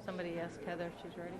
Somebody ask Heather if she's ready.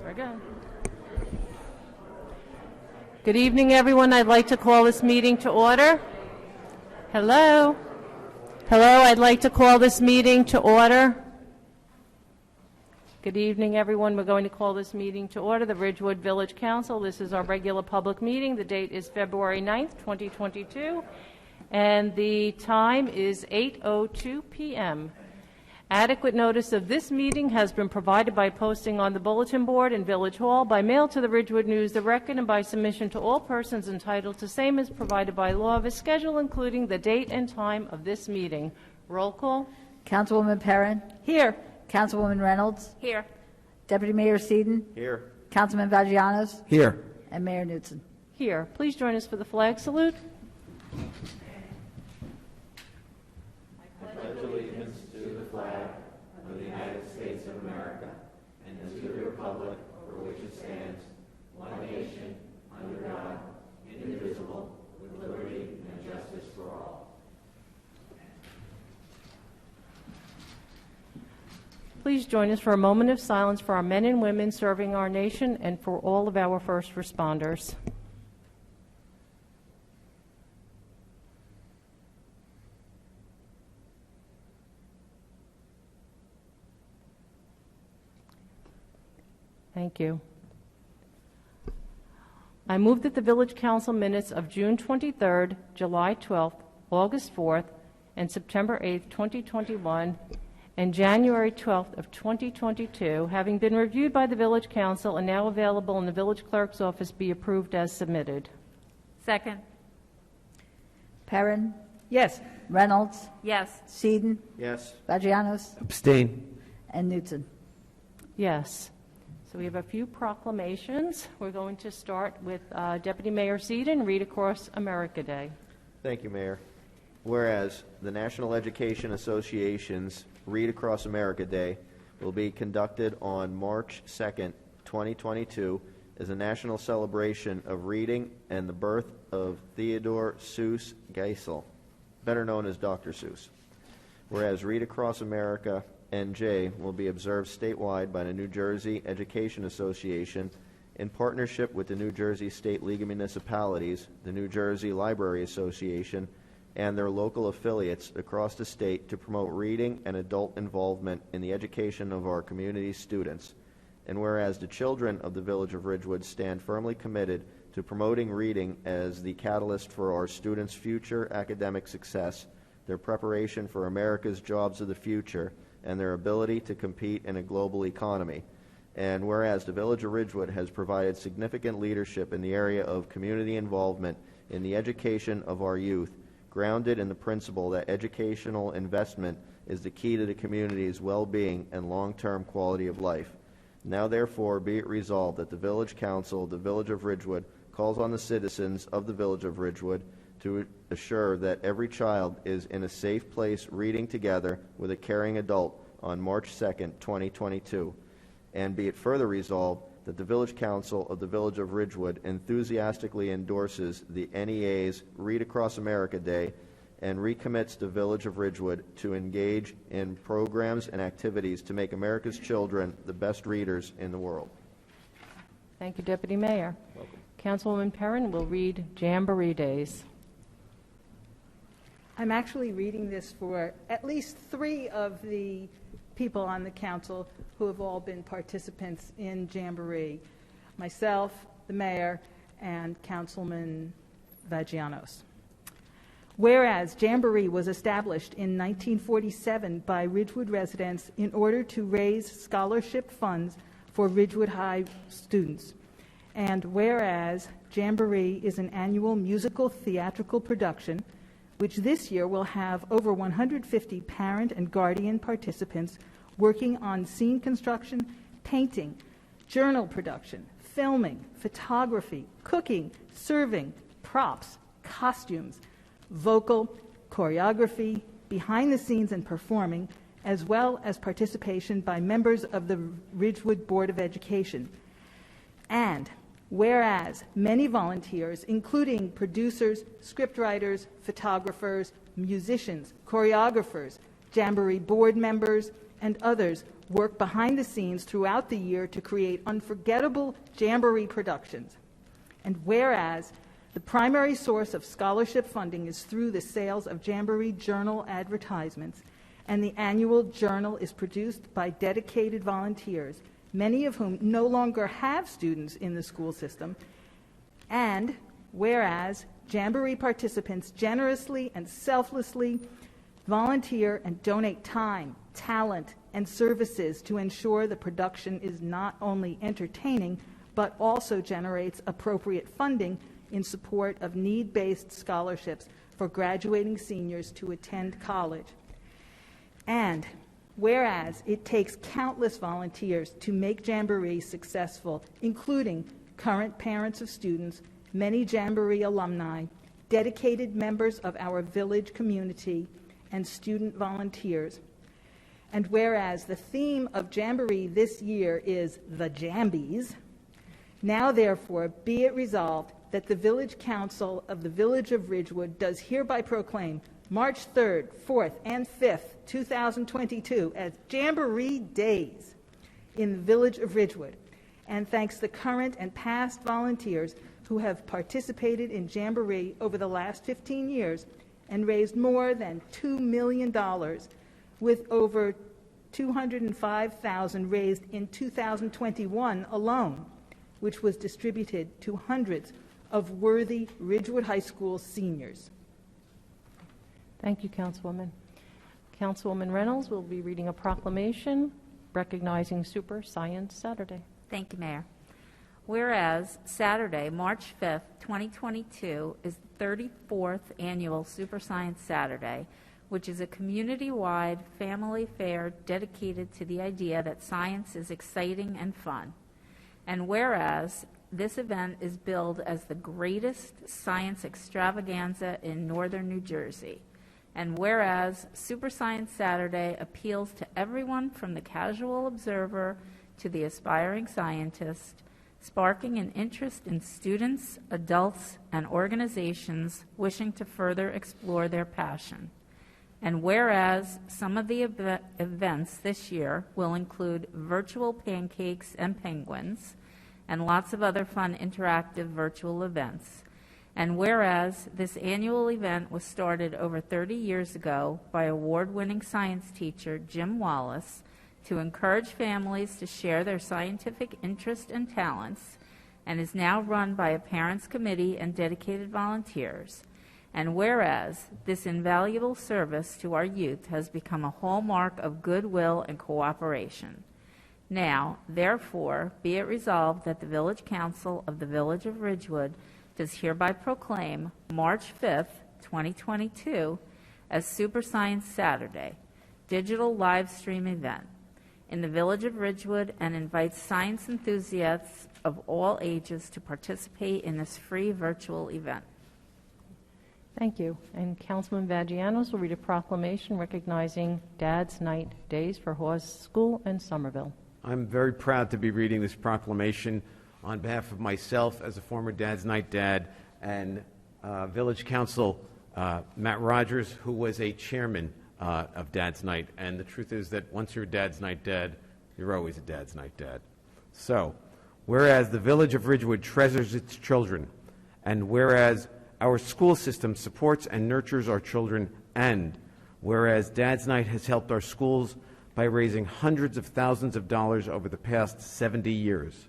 We're good. Good evening, everyone. I'd like to call this meeting to order. Hello? Hello, I'd like to call this meeting to order. Good evening, everyone. We're going to call this meeting to order, the Ridgewood Village Council. This is our regular public meeting. The date is February 9th, 2022, and the time is 8:02 p.m. Adequate notice of this meeting has been provided by posting on the bulletin board in Village Hall, by mail to the Ridgewood News, the Record, and by submission to all persons entitled to same as provided by law of a schedule, including the date and time of this meeting. Roll call. Councilwoman Perrin. Here. Councilwoman Reynolds. Here. Deputy Mayor Seaton. Here. Councilman Vagianos. Here. And Mayor Knutson. Here. Please join us for the flag salute. I pledge allegiance to the flag of the United States of America and to the republic for which it stands, one nation, under God, indivisible, with liberty and justice for all. Please join us for a moment of silence for our men and women serving our nation and for all of our first responders. Thank you. I move that the Village Council minutes of June 23rd, July 12th, August 4th, and September 8th, 2021, and January 12th of 2022, having been reviewed by the Village Council and now available in the Village Clerk's office, be approved as submitted. Second. Perrin. Yes. Reynolds. Yes. Seaton. Yes. Vagianos. Abstain. And Knutson. Yes. So we have a few proclamations. We're going to start with Deputy Mayor Seaton, Read Across America Day. Thank you, Mayor. Whereas the National Education Association's Read Across America Day will be conducted on March 2nd, 2022, as a national celebration of reading and the birth of Theodore Seuss Geisel, better known as Dr. Seuss. Whereas Read Across America NJ will be observed statewide by the New Jersey Education Association in partnership with the New Jersey State League of Municipalities, the New Jersey Library Association, and their local affiliates across the state to promote reading and adult involvement in the education of our community's students. And whereas the children of the Village of Ridgewood stand firmly committed to promoting reading as the catalyst for our students' future academic success, their preparation for America's jobs of the future, and their ability to compete in a global economy. And whereas the Village of Ridgewood has provided significant leadership in the area of community involvement in the education of our youth, grounded in the principle that educational investment is the key to the community's well-being and long-term quality of life. Now therefore be it resolved that the Village Council of the Village of Ridgewood calls on the citizens of the Village of Ridgewood to assure that every child is in a safe place reading together with a caring adult on March 2nd, 2022. And be it further resolved that the Village Council of the Village of Ridgewood enthusiastically endorses the NEA's Read Across America Day and recommits the Village of Ridgewood to engage in programs and activities to make America's children the best readers in the world. Thank you, Deputy Mayor. Welcome. Councilwoman Perrin will read Jamboree Days. I'm actually reading this for at least 3 of the people on the council who have all been participants in Jamboree: myself, the mayor, and Councilman Vagianos. Whereas Jamboree was established in 1947 by Ridgewood residents in order to raise scholarship funds for Ridgewood High students. And whereas Jamboree is an annual musical theatrical production, which this year will have over 150 parent and guardian participants working on scene construction, painting, journal production, filming, photography, cooking, serving, props, costumes, vocal, choreography, behind the scenes and performing, as well as participation by members of the Ridgewood Board of Education. And whereas many volunteers, including producers, scriptwriters, photographers, musicians, choreographers, Jamboree board members, and others, work behind the scenes throughout the year to create unforgettable Jamboree productions. And whereas the primary source of scholarship funding is through the sales of Jamboree Journal advertisements, and the annual journal is produced by dedicated volunteers, many of whom no longer have students in the school system. And whereas Jamboree participants generously and selflessly volunteer and donate time, talent, and services to ensure the production is not only entertaining, but also generates appropriate funding in support of need-based scholarships for graduating seniors to attend college. And whereas it takes countless volunteers to make Jamboree successful, including current parents of students, many Jamboree alumni, dedicated members of our village community, and student volunteers. And whereas the theme of Jamboree this year is the Jambies, now therefore be it resolved that the Village Council of the Village of Ridgewood does hereby proclaim March 3rd, 4th, and 5th, 2022 as Jamboree Days in the Village of Ridgewood, and thanks the current and past volunteers who have participated in Jamboree over the last 15 years and raised more than $2 million, with over $205,000 raised in 2021 alone, which was distributed to hundreds of worthy Ridgewood High School seniors. Thank you, Councilwoman. Councilwoman Reynolds will be reading a proclamation recognizing Super Science Saturday. Thank you, Mayor. Whereas Saturday, March 5th, 2022, is the 34th annual Super Science Saturday, which is a community-wide family fair dedicated to the idea that science is exciting and fun. And whereas this event is billed as the greatest science extravaganza in northern New Jersey. And whereas Super Science Saturday appeals to everyone from the casual observer to the aspiring scientist, sparking an interest in students, adults, and organizations wishing to further explore their passion. And whereas some of the events this year will include virtual pancakes and penguins, and lots of other fun interactive virtual events. And whereas this annual event was started over 30 years ago by award-winning science teacher Jim Wallace to encourage families to share their scientific interest and talents, and is now run by a parents' committee and dedicated volunteers. And whereas this invaluable service to our youth has become a hallmark of goodwill and cooperation. Now, therefore, be it resolved that the Village Council of the Village of Ridgewood does hereby proclaim March 5th, 2022 as Super Science Saturday, digital live stream event in the Village of Ridgewood, and invites science enthusiasts of all ages to participate in this free virtual event. Thank you. And Councilman Vagianos will read a proclamation recognizing Dad's Night Days for Hawes School and Somerville. I'm very proud to be reading this proclamation on behalf of myself as a former Dad's Night dad and Village Council Matt Rogers, who was a chairman of Dad's Night. And the truth is that once you're a Dad's Night dad, you're always a Dad's Night dad. So, whereas the Village of Ridgewood treasures its children, and whereas our school system supports and nurtures our children And whereas Dad's Night has helped our schools by raising hundreds of thousands of dollars over the past 70 years.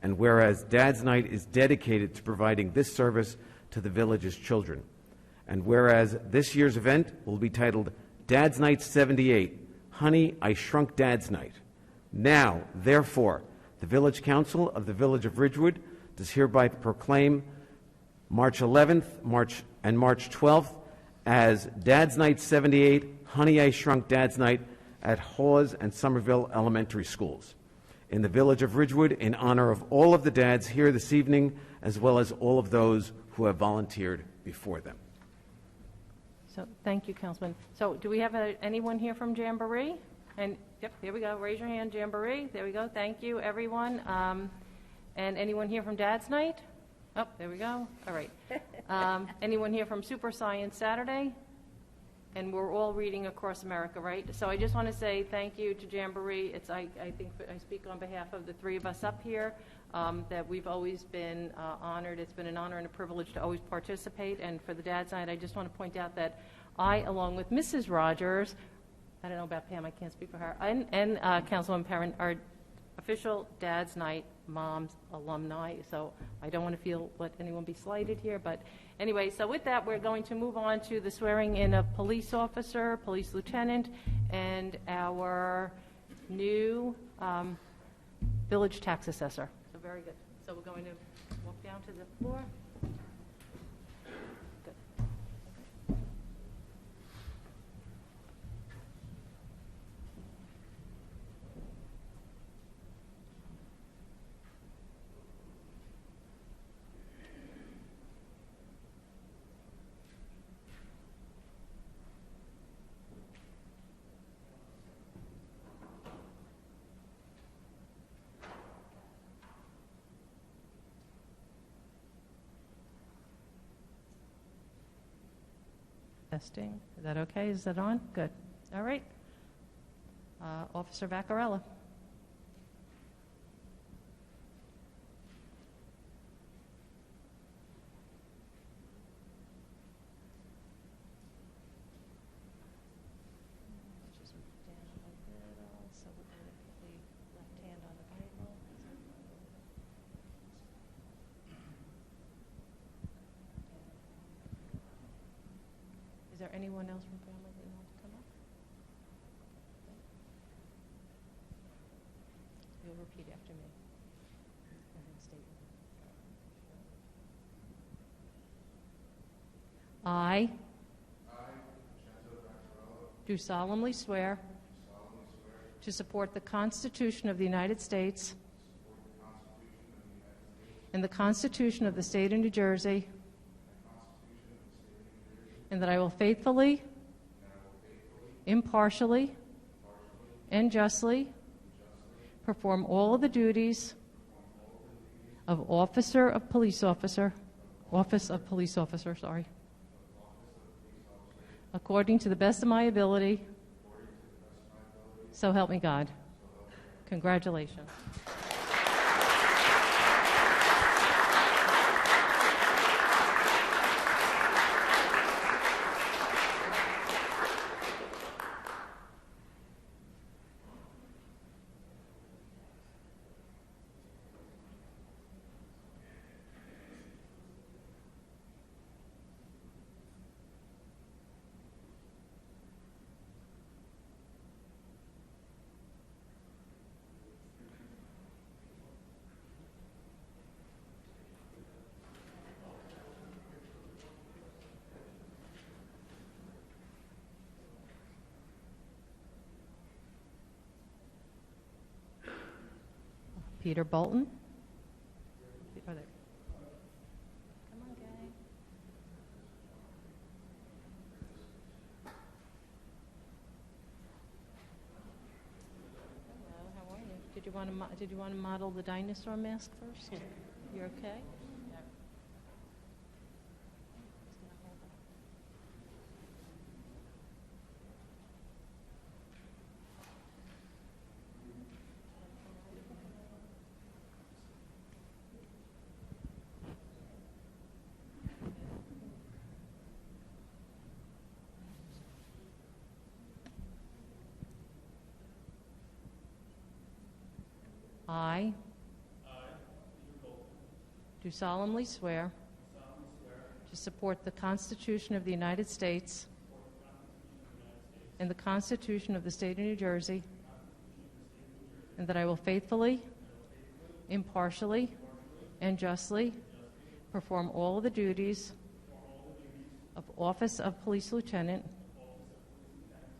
And whereas Dad's Night is dedicated to providing this service to the village's children. And whereas this year's event will be titled Dad's Night 78, Honey, I Shrunk Dad's Night. Now, therefore, the Village Council of the Village of Ridgewood does hereby proclaim March 11th and March 12th as Dad's Night 78, Honey, I Shrunk Dad's Night at Hawes and Somerville Elementary Schools in the Village of Ridgewood in honor of all of the dads here this evening, as well as all of those who have volunteered before them. So, thank you, Councilman. So, do we have anyone here from Jamboree? And, yep, here we go. Raise your hand, Jamboree. There we go. Thank you, everyone. And anyone here from Dad's Night? Oh, there we go. All right. Anyone here from Super Science Saturday? And we're all reading across America, right? So I just want to say thank you to Jamboree. I think I speak on behalf of the three of us up here, that we've always been honored. It's been an honor and a privilege to always participate. And for the Dad's Night, I just want to point out that I, along with Mrs. Rogers, I don't know about Pam, I can't speak for her, and Councilwoman Perrin, are official Dad's Night moms alumni, so I don't want to let anyone be slighted here, but anyway, so with that, we're going to move on to the swearing in of police officer, police lieutenant, and our new village tax assessor. So very good. So we're going to walk down to the floor. Good. Testing. Is that okay? Is that on? Good. All right. Officer Vaccarella. Just down a little, so we're going to put the left hand on the Bible. Is there anyone else from family that wants to come up? You'll repeat after me. And then state your name. I do solemnly swear to support the Constitution of the United States and the Constitution of the State of New Jersey, and that I will faithfully, impartially, and justly perform all of the duties of Office of Police Officer, according to the best of my ability, so help me God. Congratulations. Peter Bolton. Oh, there. Come on, gang. Hello, how are you? Did you want to model the dinosaur mask first? You're okay? Yeah. Just gonna hold it. I do solemnly swear to support the Constitution of the United States and the Constitution of the State of New Jersey, and that I will faithfully, impartially, and justly perform all of the duties of Office of Police Lieutenant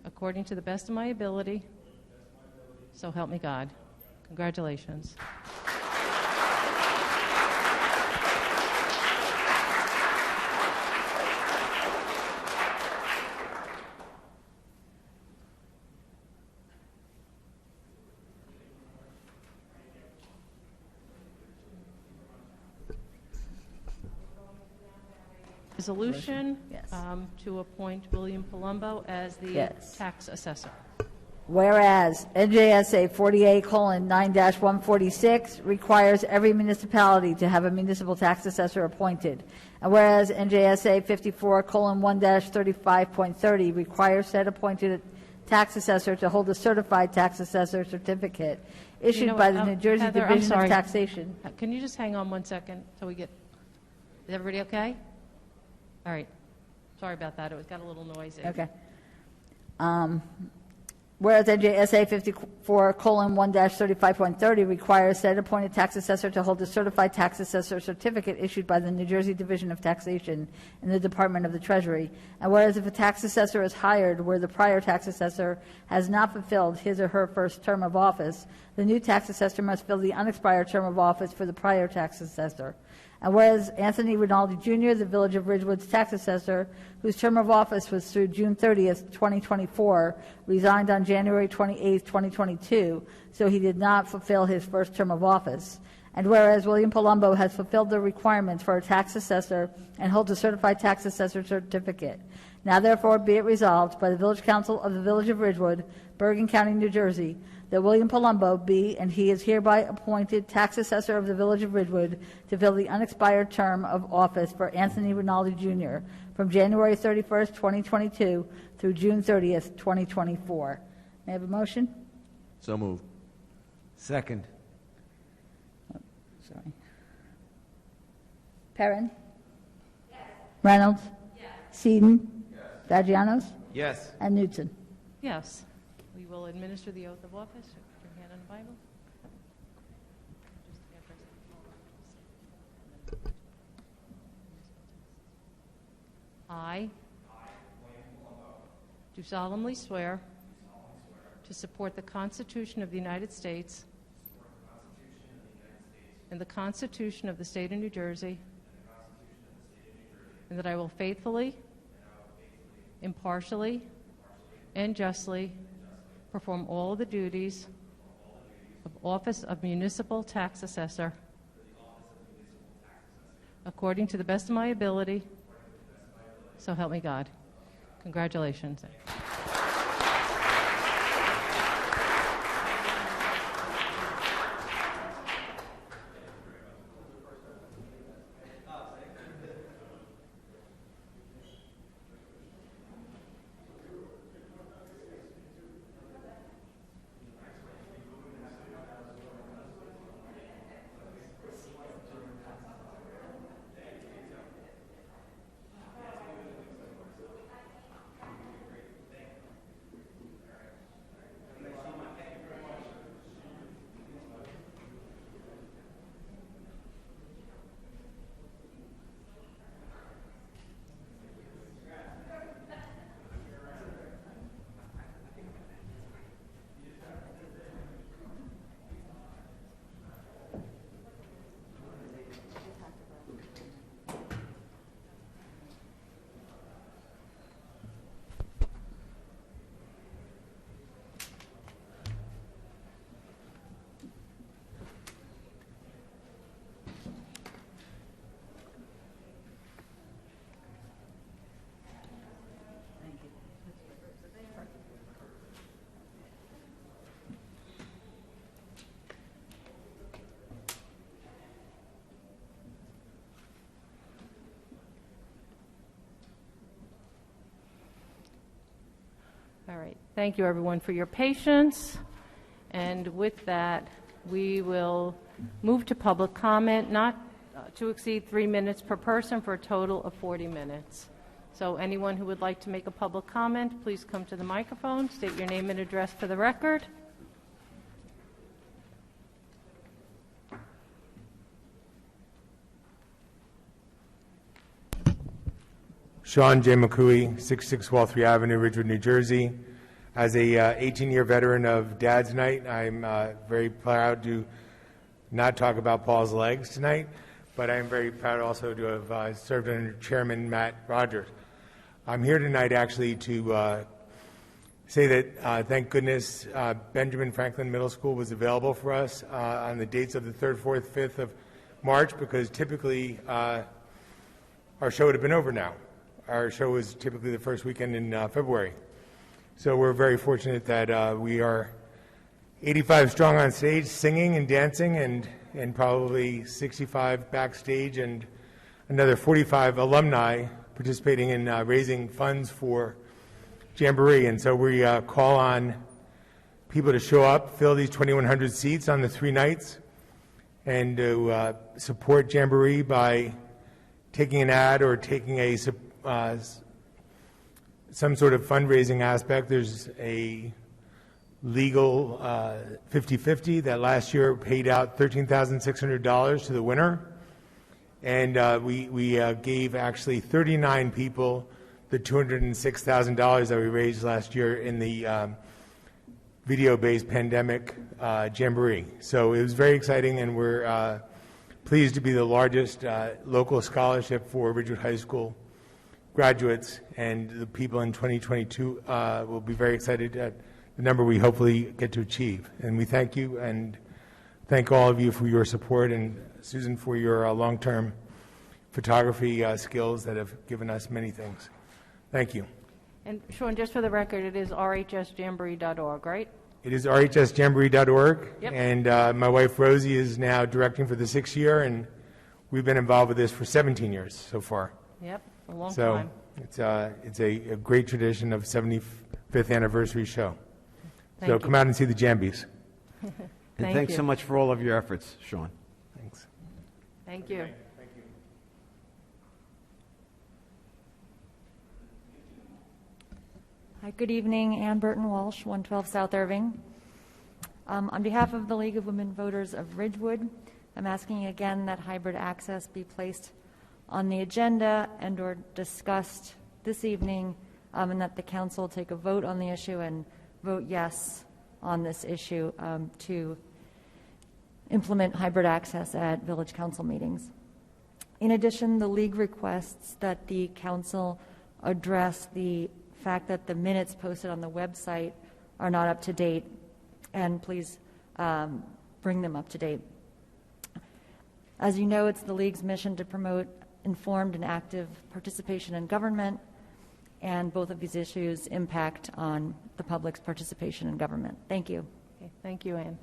according to the best of my ability, so help me God. Congratulations. Resolution Yes. To appoint William Palumbo as the Yes. tax assessor. Whereas NJSA 48:9-146 requires every municipality to have a municipal tax assessor appointed. And whereas NJSA 54:1-35.30 requires said appointed tax assessor to hold a certified tax assessor certificate issued by the New Jersey Heather, I'm Division of sorry. Taxation. Can you just hang on 1 second till we get, is everybody okay? All right. Sorry about that. It got a little noisy. Okay. Whereas NJSA 54:1-35.30 requires said appointed tax assessor to hold a certified tax assessor certificate issued by the New Jersey Division of Taxation in the Department of the Treasury. And whereas if a tax assessor is hired where the prior tax assessor has not fulfilled his or her first term of office, the new tax assessor must fill the unexpired term of office for the prior tax assessor. And whereas Anthony Rinaldi Jr., the Village of Ridgewood's tax assessor, whose term of office was through June 30th, 2024, resigned on January 28th, 2022, so he did not fulfill his first term of office. And whereas William Palumbo has fulfilled the requirements for a tax assessor and holds a certified tax assessor certificate. Now therefore be it resolved by the Village Council of the Village of Ridgewood, Bergen County, New Jersey, that William Palumbo be, and he is hereby appointed tax assessor of the Village of Ridgewood to fill the unexpired term of office for Anthony Rinaldi Jr. from January 31st, 2022 through June 30th, 2024. May I have a motion? So moved. Second. Sorry. Perrin? Yes. Reynolds? Yes. Seaton? Yes. Vagianos? Yes. And Newton. Yes. We will administer the oath of office. Put your hand on the Bible. I do solemnly swear to support the Constitution of the United States and the Constitution of the State of New Jersey, and that I will faithfully, impartially, and justly perform all of the duties of Office of Municipal Tax Assessor according to the best of my ability, so help me God. Congratulations. All right. Thank you, everyone, for your patience. And with that, we will move to public comment, not to exceed 3 minutes per person for a total of 40 minutes. So anyone who would like to make a public comment, please come to the microphone, state your name and address for the record. Sean J. McCooey, 66 Walthree Avenue, Ridgewood, New Jersey. As a 18-year veteran of Dad's Night, I'm very proud to not talk about Paul's legs tonight, but I'm very proud also to have served under Chairman Matt Rogers. I'm here tonight actually to say that thank goodness Benjamin Franklin Middle School was available for us on the dates of the 3rd, 4th, 5th of March, because typically our show would have been over now. Our show is typically the first weekend in February. So we're very fortunate that we are 85 strong on stage, singing and dancing, and probably 65 backstage, and another 45 alumni participating in raising funds for Jamboree. And so we call on people to show up, fill these 2,100 seats on the 3 nights, and to support Jamboree by taking an ad or taking a some sort of fundraising aspect. There's a legal 50-50 that last year paid out $13,600 to the winner, and we gave actually 39 people the $206,000 that we raised last year in the video-based pandemic Jamboree. So it was very exciting, and we're pleased to be the largest local scholarship for Ridgewood High School graduates, and the people in 2022 will be very excited at the number we hopefully get to achieve. And we thank you, and thank all of you for your support, and Susan for your long-term photography skills that have given us many things. Thank you. And Sean, just for the record, it is rhsjamboree.org, right? It is rhsjamboree.org, Yep. And my wife Rosie is now directing for the 6th year, and we've been involved with this for 17 years so far. Yep, a long So time. it's a great tradition of 75th anniversary show. Thank So you. come out and see the Jambies. And Thank thanks you. so much for all of your efforts, Sean. Thanks. Thank you. Hi, good evening. Ann Burton Walsh, 112 South Irving. On behalf of the League of Women Voters of Ridgewood, I'm asking again that hybrid access be placed on the agenda and or discussed this evening, and that the council take a vote on the issue and vote yes on this issue to implement hybrid access at village council meetings. In addition, the League requests that the council address the fact that the minutes posted on the website are not up to date, and please bring them up to date. As you know, it's the League's mission to promote informed and active participation in government, and both of these issues impact on the public's participation in government. Thank you. Okay, thank you, Ann.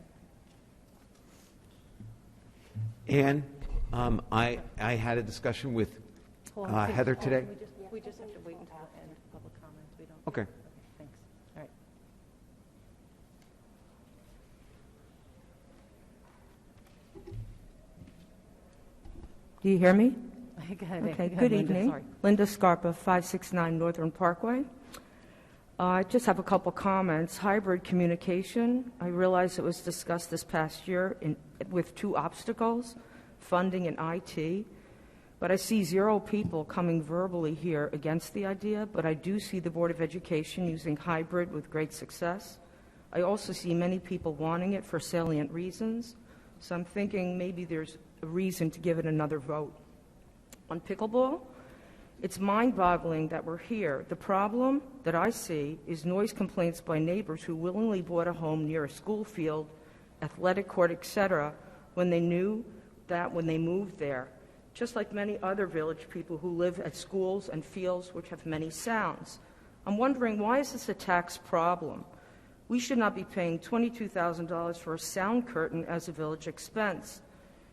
And I had a discussion with Heather today. We just have to wait until the end of public comments. We don't. Okay. Thanks. All right. Do you hear me? Go ahead, Okay, Linda, good evening. sorry. Linda Scarpa, 569 Northern Parkway. I just have a couple comments. Hybrid communication, I realize it was discussed this past year with 2 obstacles, funding and IT, but I see 0 people coming verbally here against the idea, but I do see the Board of Education using hybrid with great success. I also see many people wanting it for salient reasons, so I'm thinking maybe there's a reason to give it another vote. On pickleball, it's mind-boggling that we're here. The problem that I see is noise complaints by neighbors who willingly bought a home near a school field, athletic court, etc., when they knew that when they moved there, just like many other village people who live at schools and fields which have many sounds. I'm wondering, why is this a tax problem? We should not be paying $22,000 for a sound curtain as a village expense.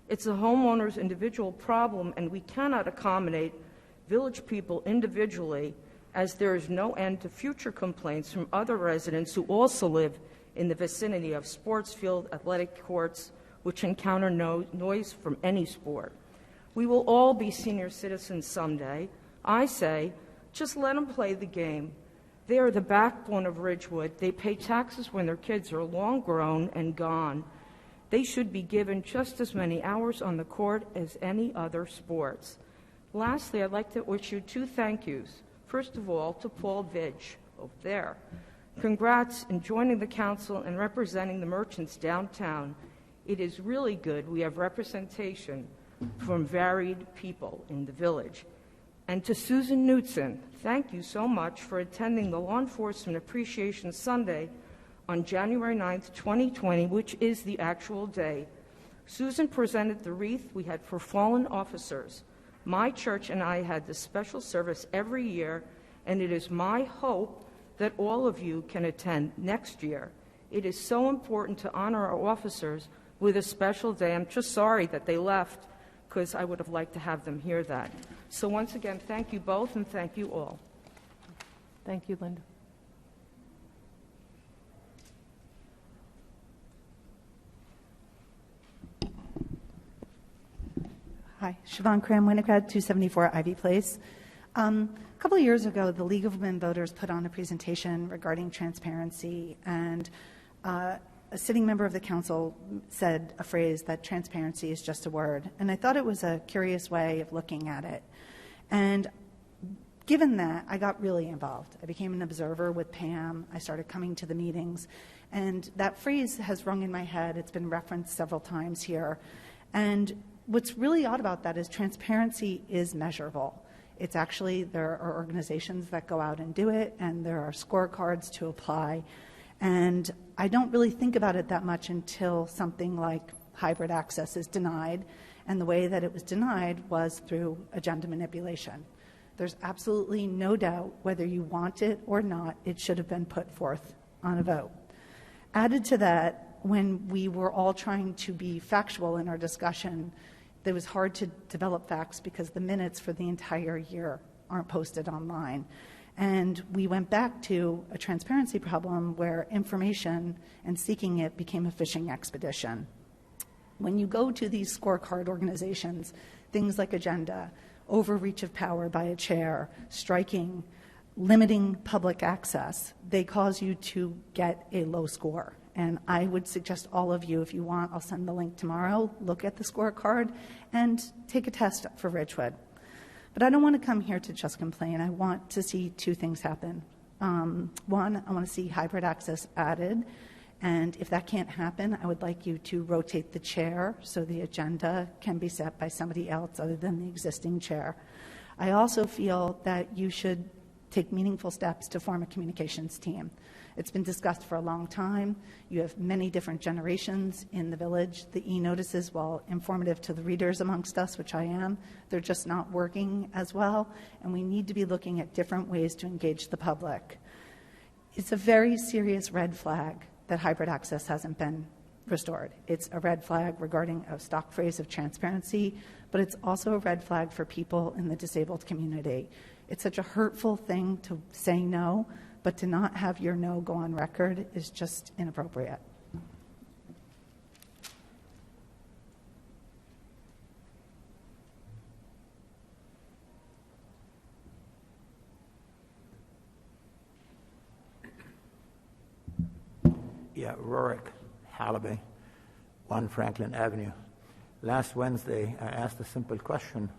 It's a homeowner's individual problem, and we cannot accommodate village people individually, as there is no end to future complaints from other residents who also live in the vicinity of sports field, athletic courts, which encounter noise from any sport. We will all be senior citizens someday. I say, just let them play the game. They are the backbone of Ridgewood. They pay taxes when their kids are long grown and gone. They should be given just as many hours on the court as any other sports. Lastly, I'd like to wish you 2 thank yous. First of all, to Paul Vidge, over there. Congrats in joining the council and representing the merchants downtown. It is really good we have representation from varied people in the village. And to Susan Knutson, thank you so much for attending the Law Enforcement Appreciation Sunday on January 9th, 2020, which is the actual day. Susan presented the wreath we had for fallen officers. My church and I had this special service every year, and it is my hope that all of you can attend next year. It is so important to honor our officers with a special day. I'm just sorry that they left, because I would have liked to have them hear that. So once again, thank you both, and thank you all. Thank you, Linda. Hi, Siobhan Cram, Winnicott, 274 Ivy Place. A couple of years ago, the League of Women Voters put on a presentation regarding transparency, and a sitting member of the council said a phrase that transparency is just a word. And I thought it was a curious way of looking at it. And given that, I got really involved. I became an observer with Pam. I started coming to the meetings. And that phrase has rung in my head. It's been referenced several times here. And what's really odd about that is transparency is measurable. It's actually, there are organizations that go out and do it, and there are scorecards to apply. And I don't really think about it that much until something like hybrid access is denied. And the way that it was denied was through agenda manipulation. There's absolutely no doubt whether you want it or not, it should have been put forth on a vote. Added to that, when we were all trying to be factual in our discussion, it was hard to develop facts because the minutes for the entire year aren't posted online. And we went back to a transparency problem where information and seeking it became a fishing expedition. When you go to these scorecard organizations, things like agenda, overreach of power by a chair, striking, limiting public access, they cause you to get a low score. And I would suggest all of you, if you want, I'll send the link tomorrow, look at the scorecard and take a test for Ridgewood. But I don't want to come here to just complain. I want to see 2 things happen. One, I want to see hybrid access added. And if that can't happen, I would like you to rotate the chair so the agenda can be set by somebody else other than the existing chair. I also feel that you should take meaningful steps to form a communications team. It's been discussed for a long time. You have many different generations in the village. The e-notices, while informative to the readers amongst us, which I am, they're just not working as well, and we need to be looking at different ways to engage the public. It's a very serious red flag that hybrid access hasn't been restored. It's a red flag regarding a stock phrase of transparency, but it's also a red flag for people in the disabled community. It's such a hurtful thing to say no, but to not have your no go on record is just inappropriate. Yeah, Rorick Hallaby, 1 Franklin Avenue. Last Wednesday, I asked a simple question.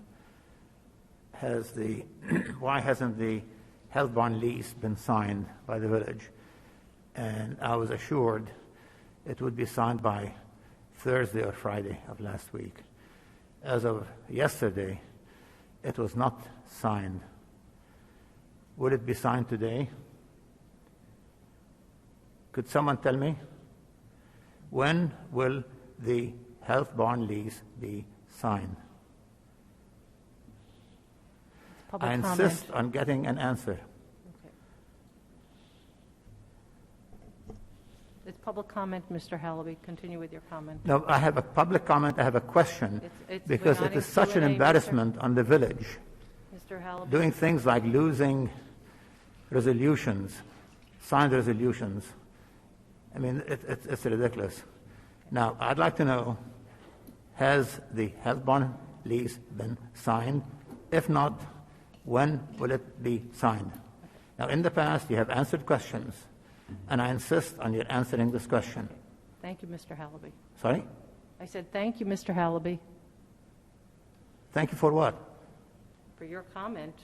Why hasn't the health bond lease been signed by the village? And I was assured it would be signed by Thursday or Friday of last week. As of yesterday, it was not signed. Would it be signed today? Could someone tell me? When will the health bond lease be signed? Public I insist on getting an answer. Okay. It's public comment, Mr. Hallaby. Continue with your comment. No, I have a public comment. I have a question because we're it not is in such an Q&A, embarrassment on the village. Mr. Hallaby. Doing things like losing resolutions, signed resolutions, I mean, it's ridiculous. Now, I'd like to know, has the health bond lease been signed? If not, when will it be signed? Now, in the past, you have answered questions, and I insist on your answering this question. Thank you, Mr. Hallaby. Sorry? I said, thank you, Mr. Hallaby, Thank you for what? for your comment.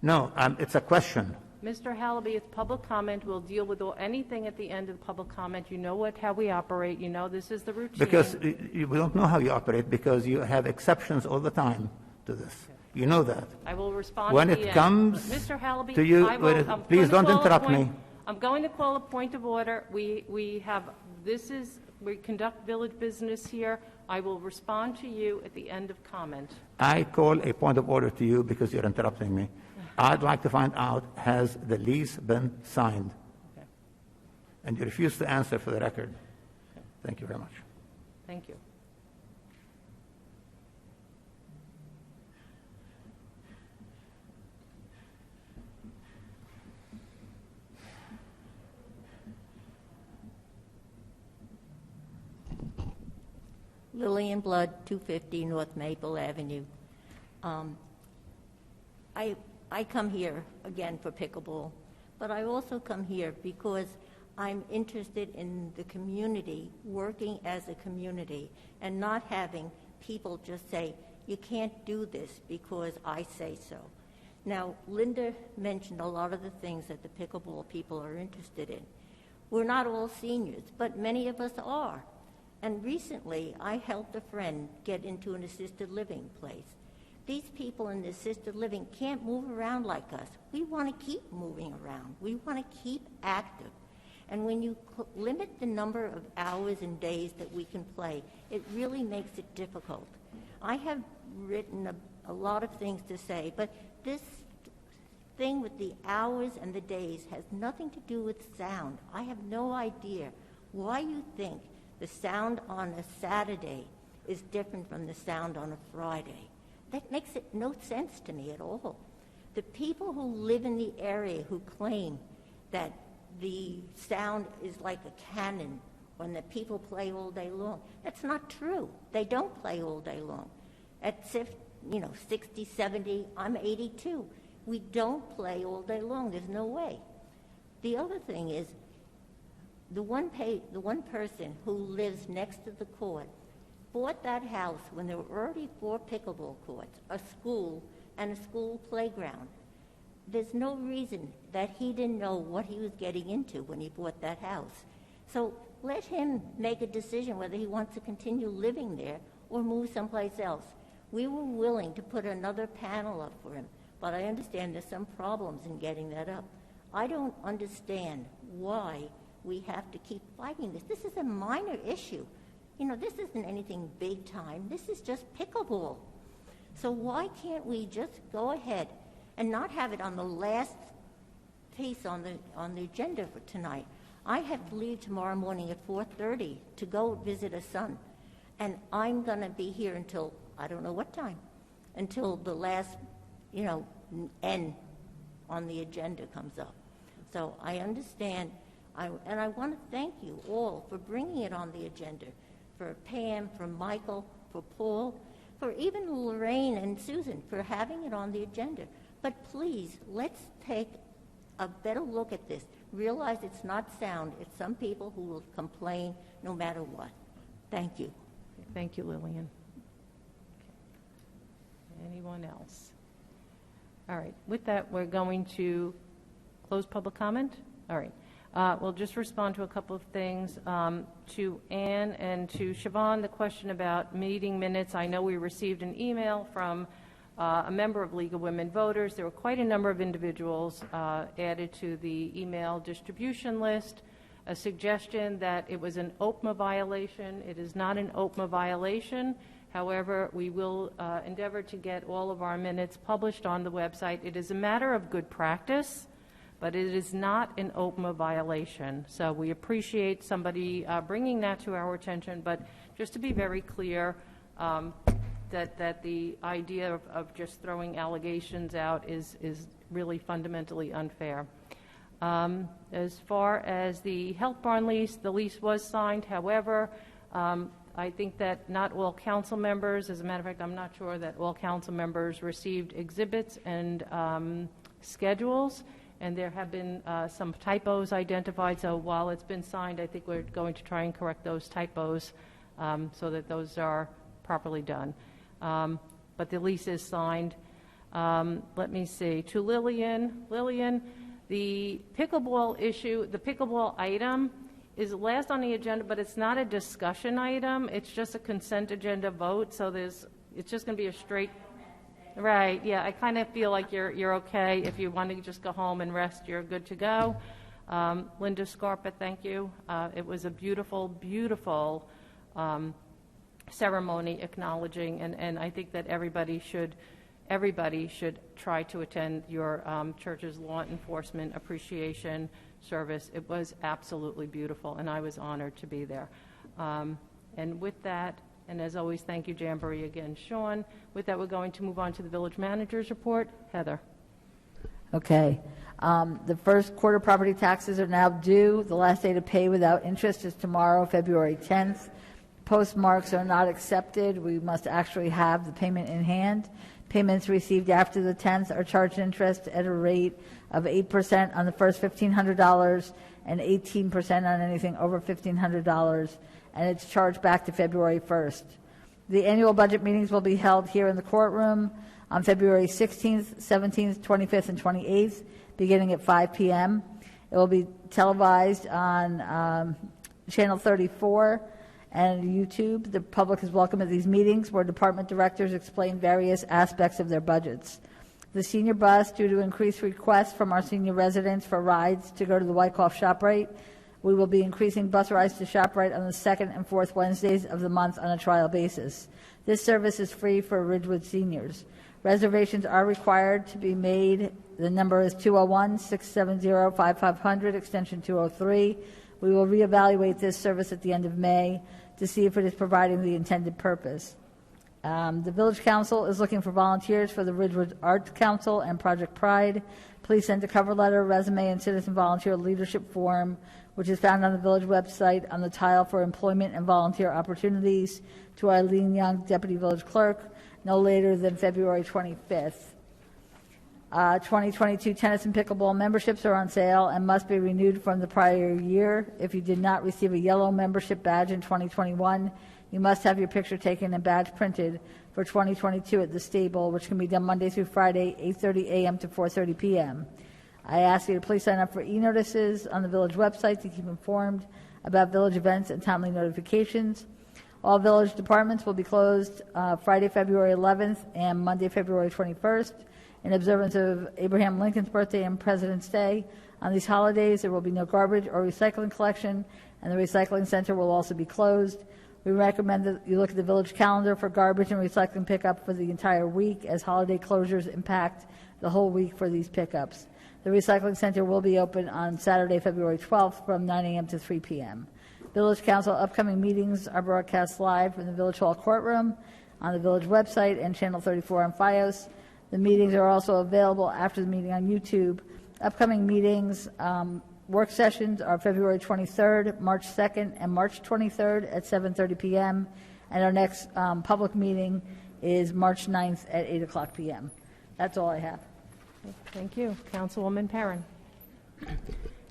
No, it's a question. Mr. Hallaby, it's public comment. We'll deal with anything at the end of the public comment. You know how we operate. You know this is the routine. Because we don't know how you operate, because you have exceptions all the time to this. You know that. I will respond When at the it end. Comes Mr. Hallaby, to you, I will, I'm please going to don't call a interrupt point- me. I'm going to call a point of order. We conduct village business here. I will respond to you at the end of comment. I call a point of order to you because you're interrupting me. I'd like to find out, has the lease been signed? Okay. And you refuse to answer for the record. Thank you very much. Thank you. Lillian Blood, 250 North Maple Avenue. I come here, again, for pickleball, but I also come here because I'm interested in the community, working as a community, and not having people just say, you can't do this because I say so. Now, Linda mentioned a lot of the things that the pickleball people are interested in. We're not all seniors, but many of us are. And recently, I helped a friend get into an assisted living place. These people in the assisted living can't move around like us. We want to keep moving around. We want to keep active. And when you limit the number of hours and days that we can play, it really makes it difficult. I have written a lot of things to say, but this thing with the hours and the days has nothing to do with sound. I have no idea why you think the sound on a Saturday is different from the sound on a Friday. That makes it no sense to me at all. The people who live in the area who claim that the sound is like a cannon when the people play all day long, that's not true. They don't play all day long. At 60, 70, I'm 82. We don't play all day long. There's no way. The other thing is, the one person who lives next to the court bought that house when there were already 4 pickleball courts, a school, and a school playground. There's no reason that he didn't know what he was getting into when he bought that house. So let him make a decision whether he wants to continue living there or move someplace else. We were willing to put another panel up for him, but I understand there's some problems in getting that up. I don't understand why we have to keep fighting this. This is a minor issue. This isn't anything big time. This is just pickleball. So why can't we just go ahead and not have it on the last piece on the agenda for tonight? I have to leave tomorrow morning at 4:30 to go visit a son, and I'm going to be here until I don't know what time, until the last, N on the agenda comes up. So I understand, and I want to thank you all for bringing it on the agenda, for Pam, for Michael, for Paul, for even Lorraine and Susan for having it on the agenda. But please, let's take a better look at this. Realize it's not sound. It's some people who will complain no matter what. Thank you. Thank you, Lillian. Anyone else? All right. With that, we're going to close public comment. All right. We'll just respond to a couple of things. To Ann and to Siobhan, the question about meeting minutes. I know we received an email from a member of League of Women Voters. There were quite a number of individuals added to the email distribution list. A suggestion that it was an OPMA violation. It is not an OPMA violation. However, we will endeavor to get all of our minutes published on the website. It is a matter of good practice, but it is not an OPMA violation. So we appreciate somebody bringing that to our attention, but just to be very clear, that the idea of just throwing allegations out is really fundamentally unfair. As far as the Health Barn lease, the lease was signed. However, I think that not all council members, as a matter of fact, I'm not sure that all council members received exhibits and schedules, and there have been some typos identified. So while it's been signed, I think we're going to try and correct those typos so that those are properly done. But the lease is signed. Let me see. To Lillian, the pickleball issue, the pickleball item is last on the agenda, but it's not a discussion item. It's just a consent agenda vote. So it's just going to be a straight. Right, yeah, I kind of feel like you're okay. If you want to just go home and rest, you're good to go. Linda Scarpa, thank you. It was a beautiful, beautiful ceremony acknowledging, and I think that everybody should try to attend your church's law enforcement appreciation service. It was absolutely beautiful, and I was honored to be there. And with that, and as always, thank you, Jamboree, again, Sean. With that, we're going to move on to the village manager's report. Heather. Okay. The first quarter property taxes are now due. The last day to pay without interest is tomorrow, February 10th. Postmarks are not accepted. We must actually have the payment in hand. Payments received after the 10th are charged interest at a rate of 8% on the first $1,500 and 18% on anything over $1,500, and it's charged back to February 1st. The annual budget meetings will be held here in the courtroom on February 16th, 17th, 25th, and 28th, beginning at 5 p.m. It will be televised on Channel 34 and YouTube. The public is welcome at these meetings where department directors explain various aspects of their budgets. The senior bus, due to increased requests from our senior residents for rides to go to the Wyckoff ShopRite, we will be increasing bus rides to ShopRite on the second and fourth Wednesdays of the month on a trial basis. This service is free for Ridgewood seniors. Reservations are required to be made. The number is 201-670-5500, extension 203. We will reevaluate this service at the end of May to see if it is providing the intended purpose. The Village Council is looking for volunteers for the Ridgewood Arts Council and Project Pride. Please send a cover letter, resume, and citizen volunteer leadership form, which is found on the village website on the tile for employment and volunteer opportunities, to Eileen Young, Deputy Village Clerk, no later than February 25th. 2022 tennis and pickleball memberships are on sale and must be renewed from the prior year. If you did not receive a yellow membership badge in 2021, you must have your picture taken and badge printed for 2022 at the stable, which can be done Monday through Friday, 8:30 a.m. to 4:30 p.m. I ask you to please sign up for e-notices on the village website to keep informed about village events and timely notifications. All village departments will be closed Friday, February 11th and Monday, February 21st. In observance of Abraham Lincoln's birthday and President's Day. On these holidays, there will be no garbage or recycling collection, and the recycling center will also be closed. We recommend that you look at the village calendar for garbage and recycling pickup for the entire week, as holiday closures impact the whole week for these pickups. The recycling center will be open on Saturday, February 12th from 9 a.m. to 3 p.m. Village Council upcoming meetings are broadcast live from the Village Hall courtroom, on the village website, and Channel 34 on FiOS. The meetings are also available after the meeting on YouTube. Upcoming meetings, work sessions are February 23rd, March 2nd, and March 23rd at 7:30 p.m. And our next public meeting is March 9th at 8 o'clock p.m. That's all I have. Thank you. Councilwoman Perrin.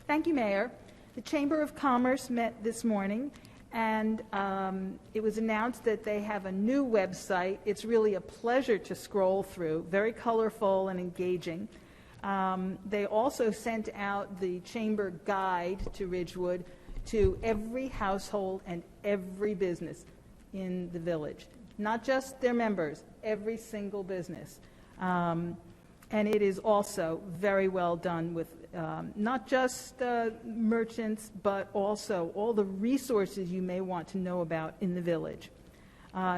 Thank you, Mayor. The Chamber of Commerce met this morning, and it was announced that they have a new website. It's really a pleasure to scroll through, very colorful and engaging. They also sent out the Chamber Guide to Ridgewood to every household and every business in the village, not just their members, every single business. And it is also very well done with not just merchants, but also all the resources you may want to know about in the village.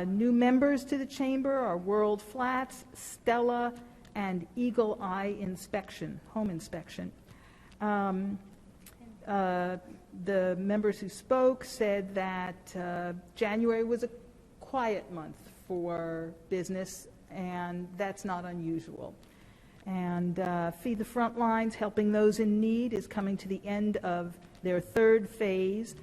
New members to the Chamber are World Flats, Stella, and Eagle Eye Inspection, Home Inspection. The members who spoke said that January was a quiet month for business, and that's not unusual. And Feed the Front Lines, Helping Those in Need, is coming to the end of their third phase,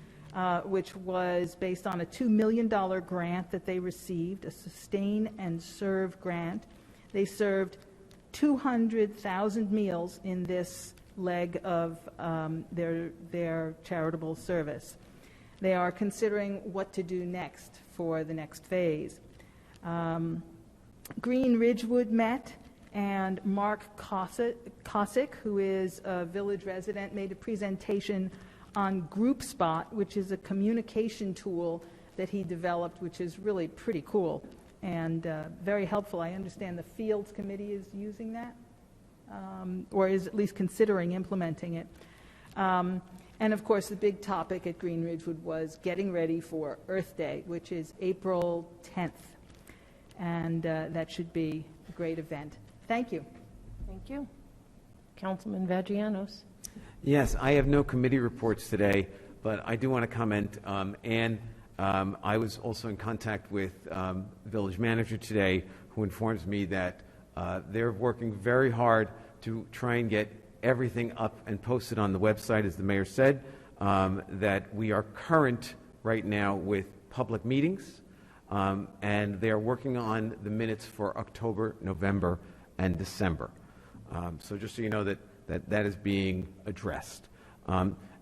which was based on a $2 million grant that they received, a Sustain and Serve grant. They served 200,000 meals in this leg of their charitable service. They are considering what to do next for the next phase. Green Ridgewood met, and Mark Cosick, who is a village resident, made a presentation on GroupSpot, which is a communication tool that he developed, which is really pretty cool and very helpful. I understand the Fields Committee is using that, or is at least considering implementing it. And of course, the big topic at Green Ridgewood was getting ready for Earth Day, which is April 10th. And that should be a great event. Thank you. Thank you. Councilman Vagianos. Yes, I have no committee reports today, but I do want to comment. And I was also in contact with village manager today, who informs me that they're working very hard to try and get everything up and posted on the website, as the mayor said, that we are current right now with public meetings, and they are working on the minutes for October, November, and December. So just so you know that is being addressed.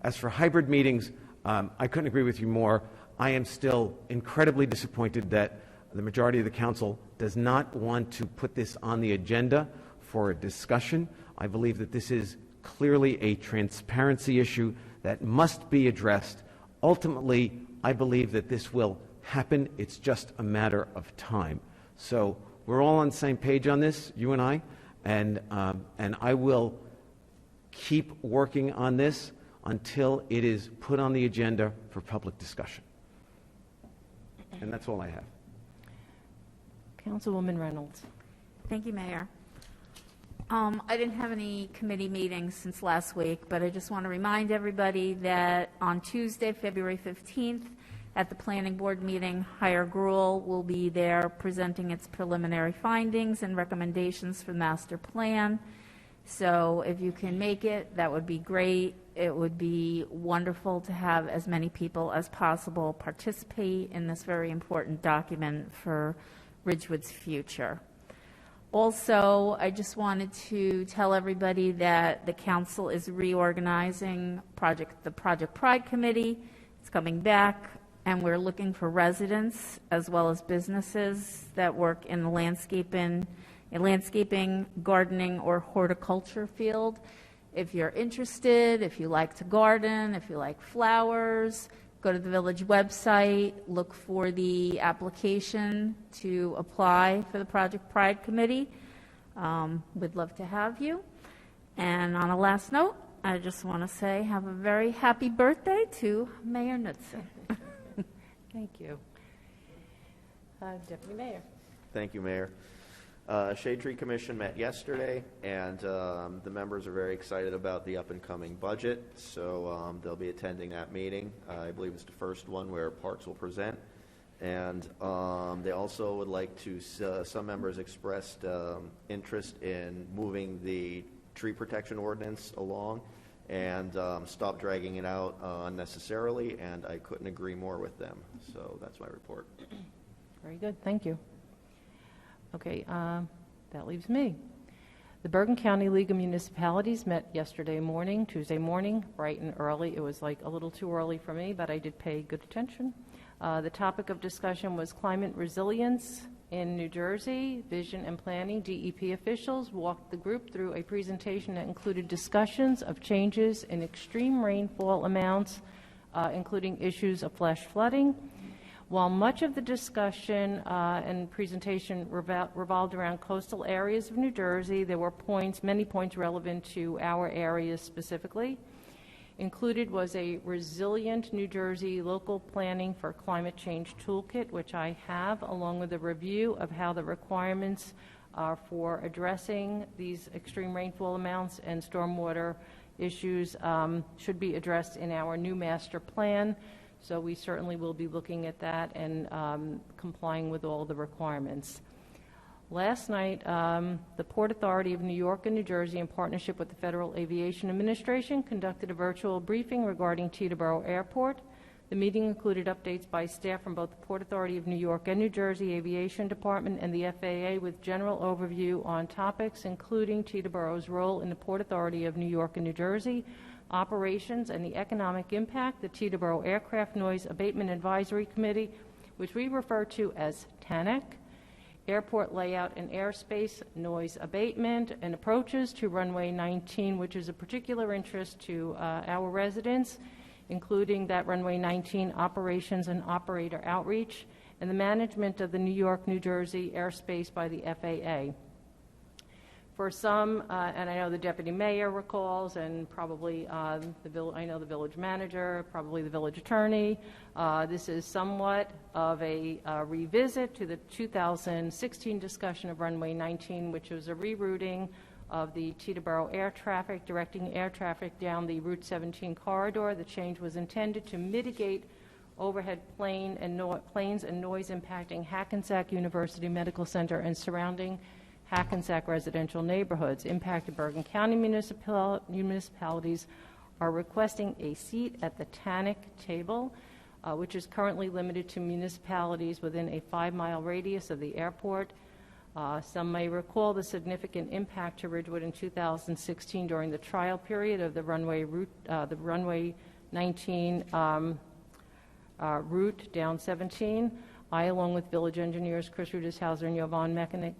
As for hybrid meetings, I couldn't agree with you more. I am still incredibly disappointed that the majority of the council does not want to put this on the agenda for a discussion. I believe that this is clearly a transparency issue that must be addressed. Ultimately, I believe that this will happen. It's just a matter of time. So we're all on the same page on this, you and I, and I will keep working on this until it is put on the agenda for public discussion. And that's all I have. Councilwoman Reynolds. Thank you, Mayor. I didn't have any committee meetings since last week, but I just want to remind everybody that on Tuesday, February 15th, at the Planning Board meeting, Higher Gruel will be there presenting its preliminary findings and recommendations for the master plan. So if you can make it, that would be great. It would be wonderful to have as many people as possible participate in this very important document for Ridgewood's future. Also, I just wanted to tell everybody that the council is reorganizing the Project Pride Committee. It's coming back, and we're looking for residents as well as businesses that work in the landscaping, gardening, or horticulture field. If you're interested, if you like to garden, if you like flowers, go to the village website, look for the application to apply for the Project Pride Committee. We'd love to have you. And on a last note, I just want to say have a very happy birthday to Mayor Knudsen. Thank you. Deputy Mayor. Thank you, Mayor. Shade Tree Commission met yesterday, and the members are very excited about the up-and-coming budget, so they'll be attending that meeting. I believe it's the first one where Parks will present, and they also would like to, some members expressed interest in moving the tree protection ordinance along and stop dragging it out unnecessarily, and I couldn't agree more with them. So that's my report. Very good. Thank you. Okay, that leaves me. The Bergen County League of Municipalities met yesterday morning, Tuesday morning, bright and early. It was like a little too early for me, but I did pay good attention. The topic of discussion was climate resilience in New Jersey. Vision and planning, DEP officials walked the group through a presentation that included discussions of changes in extreme rainfall amounts, including issues of flash flooding. While much of the discussion and presentation revolved around coastal areas of New Jersey, there were many points relevant to our areas specifically. Included was a Resilient New Jersey Local Planning for Climate Change Toolkit, which I have, along with a review of how the requirements for addressing these extreme rainfall amounts and stormwater issues should be addressed in our new master plan. So we certainly will be looking at that and complying with all the requirements. Last night, the Port Authority of New York and New Jersey, in partnership with the Federal Aviation Administration, conducted a virtual briefing regarding Teterboro Airport. The meeting included updates by staff from both the Port Authority of New York and New Jersey Aviation Department and the FAA, with general overview on topics including Teterboro's role in the Port Authority of New York and New Jersey, operations, and the economic impact. The Teterboro Aircraft Noise Abatement Advisory Committee, which we refer to as TANAC, airport layout and airspace noise abatement, and approaches to runway 19, which is a particular interest to our residents, including that runway 19 operations and operator outreach, and the management of the New York-New Jersey airspace by the FAA. For some, and I know the deputy mayor recalls, and probably I know the village manager, probably the village attorney, this is somewhat of a revisit to the 2016 discussion of runway 19, which was a rerouting of the Teterboro air traffic, directing air traffic down the Route 17 corridor. The change was intended to mitigate overhead planes and noise impacting Hackensack University Medical Center and surrounding Hackensack residential neighborhoods. Impacted Bergen County municipalities are requesting a seat at the TANAC table, which is currently limited to municipalities within a 5-mile radius of the airport. Some may recall the significant impact to Ridgewood in 2016 during the trial period of the runway 19 route down 17. I, along with village engineers Chris Rudishauser and Jovan Mechanic,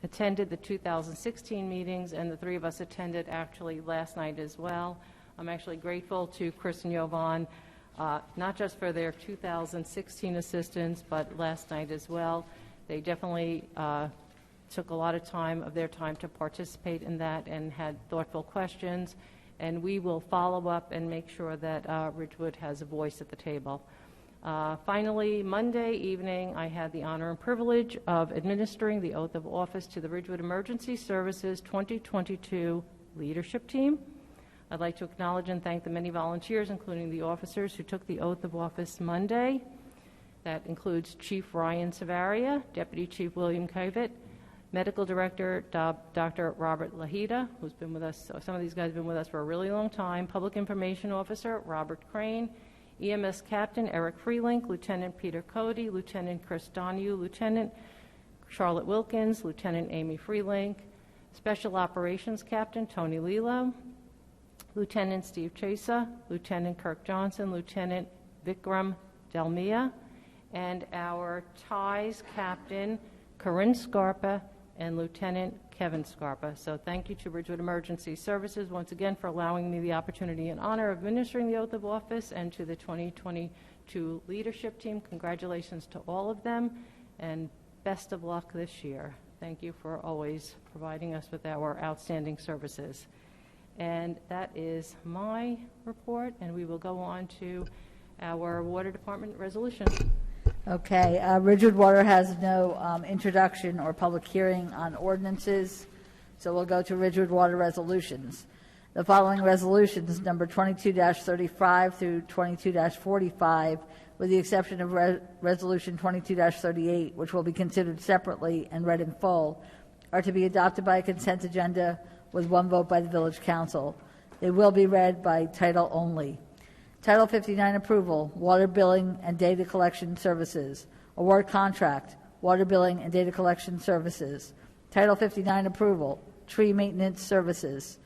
attended the 2016 meetings, and the three of us attended actually last night as well. I'm actually grateful to Chris and Jovan, not just for their 2016 assistance, but last night as well. They definitely took a lot of their time to participate in that and had thoughtful questions, and we will follow up and make sure that Ridgewood has a voice at the table. Finally, Monday evening, I had the honor and privilege of administering the oath of office to the Ridgewood Emergency Services 2022 leadership team. I'd like to acknowledge and thank the many volunteers, including the officers who took the oath of office Monday. That includes Chief Ryan Savaria, Deputy Chief William Kavett, Medical Director Dr. Robert Lahita, who's been with us, some of these guys have been with us for a really long time, Public Information Officer Robert Crane, EMS Captain Eric Freelink, Lieutenant Peter Cody, Lieutenant Chris Donahue, Lieutenant Charlotte Wilkins, Lieutenant Amy Freelink, Special Operations Captain Tony Lilo, Lieutenant Steve Chesa, Lieutenant Kirk Johnson, Lieutenant Vikram Delmia, and our ties captain, Corinne Scarpa, and Lieutenant Kevin Scarpa. So thank you to Ridgewood Emergency Services once again for allowing me the opportunity and honor of administering the oath of office, and to the 2022 leadership team. Congratulations to all of them, and best of luck this year. Thank you for always providing us with our outstanding services. And that is my report, and we will go on to our Water Department resolution. Okay, Ridgewood Water has no introduction or public hearing on ordinances, so we'll go to Ridgewood Water resolutions. The following resolutions, number 22-35 through 22-45, with the exception of Resolution 22-38, which will be considered separately and read in full, are to be adopted by a consent agenda with one vote by the Village Council. They will be read by title only. Title 59 approval, water billing and data collection services. Award contract, water billing and data collection services. Title 59 approval, tree maintenance services.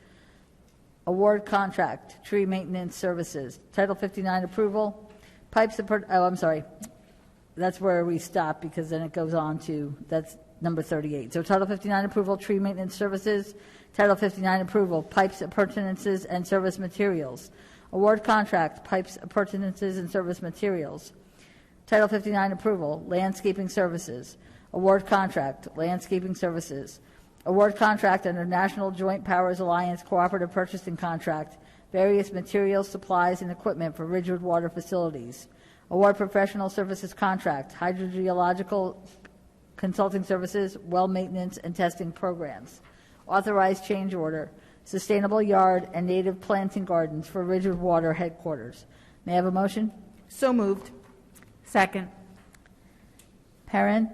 Award contract, tree maintenance services. Title 59 approval, pipes and I'm sorry. That's where we stop, because then it goes on to, that's number 38. So Title 59 approval, tree maintenance services. Title 59 approval, pipes, appurtenances, and service materials. Award contract, pipes, appurtenances, and service materials. Title 59 approval, landscaping services. Award contract, landscaping services. Award contract under National Joint Powers Alliance Cooperative Purchasing Contract, various materials, supplies, and equipment for Ridgewood Water facilities. Award professional services contract, hydrogeological consulting services, well maintenance, and testing programs. Authorized change order, sustainable yard and native planting gardens for Ridgewood Water headquarters. May I have a motion? So moved. Second. Perrin,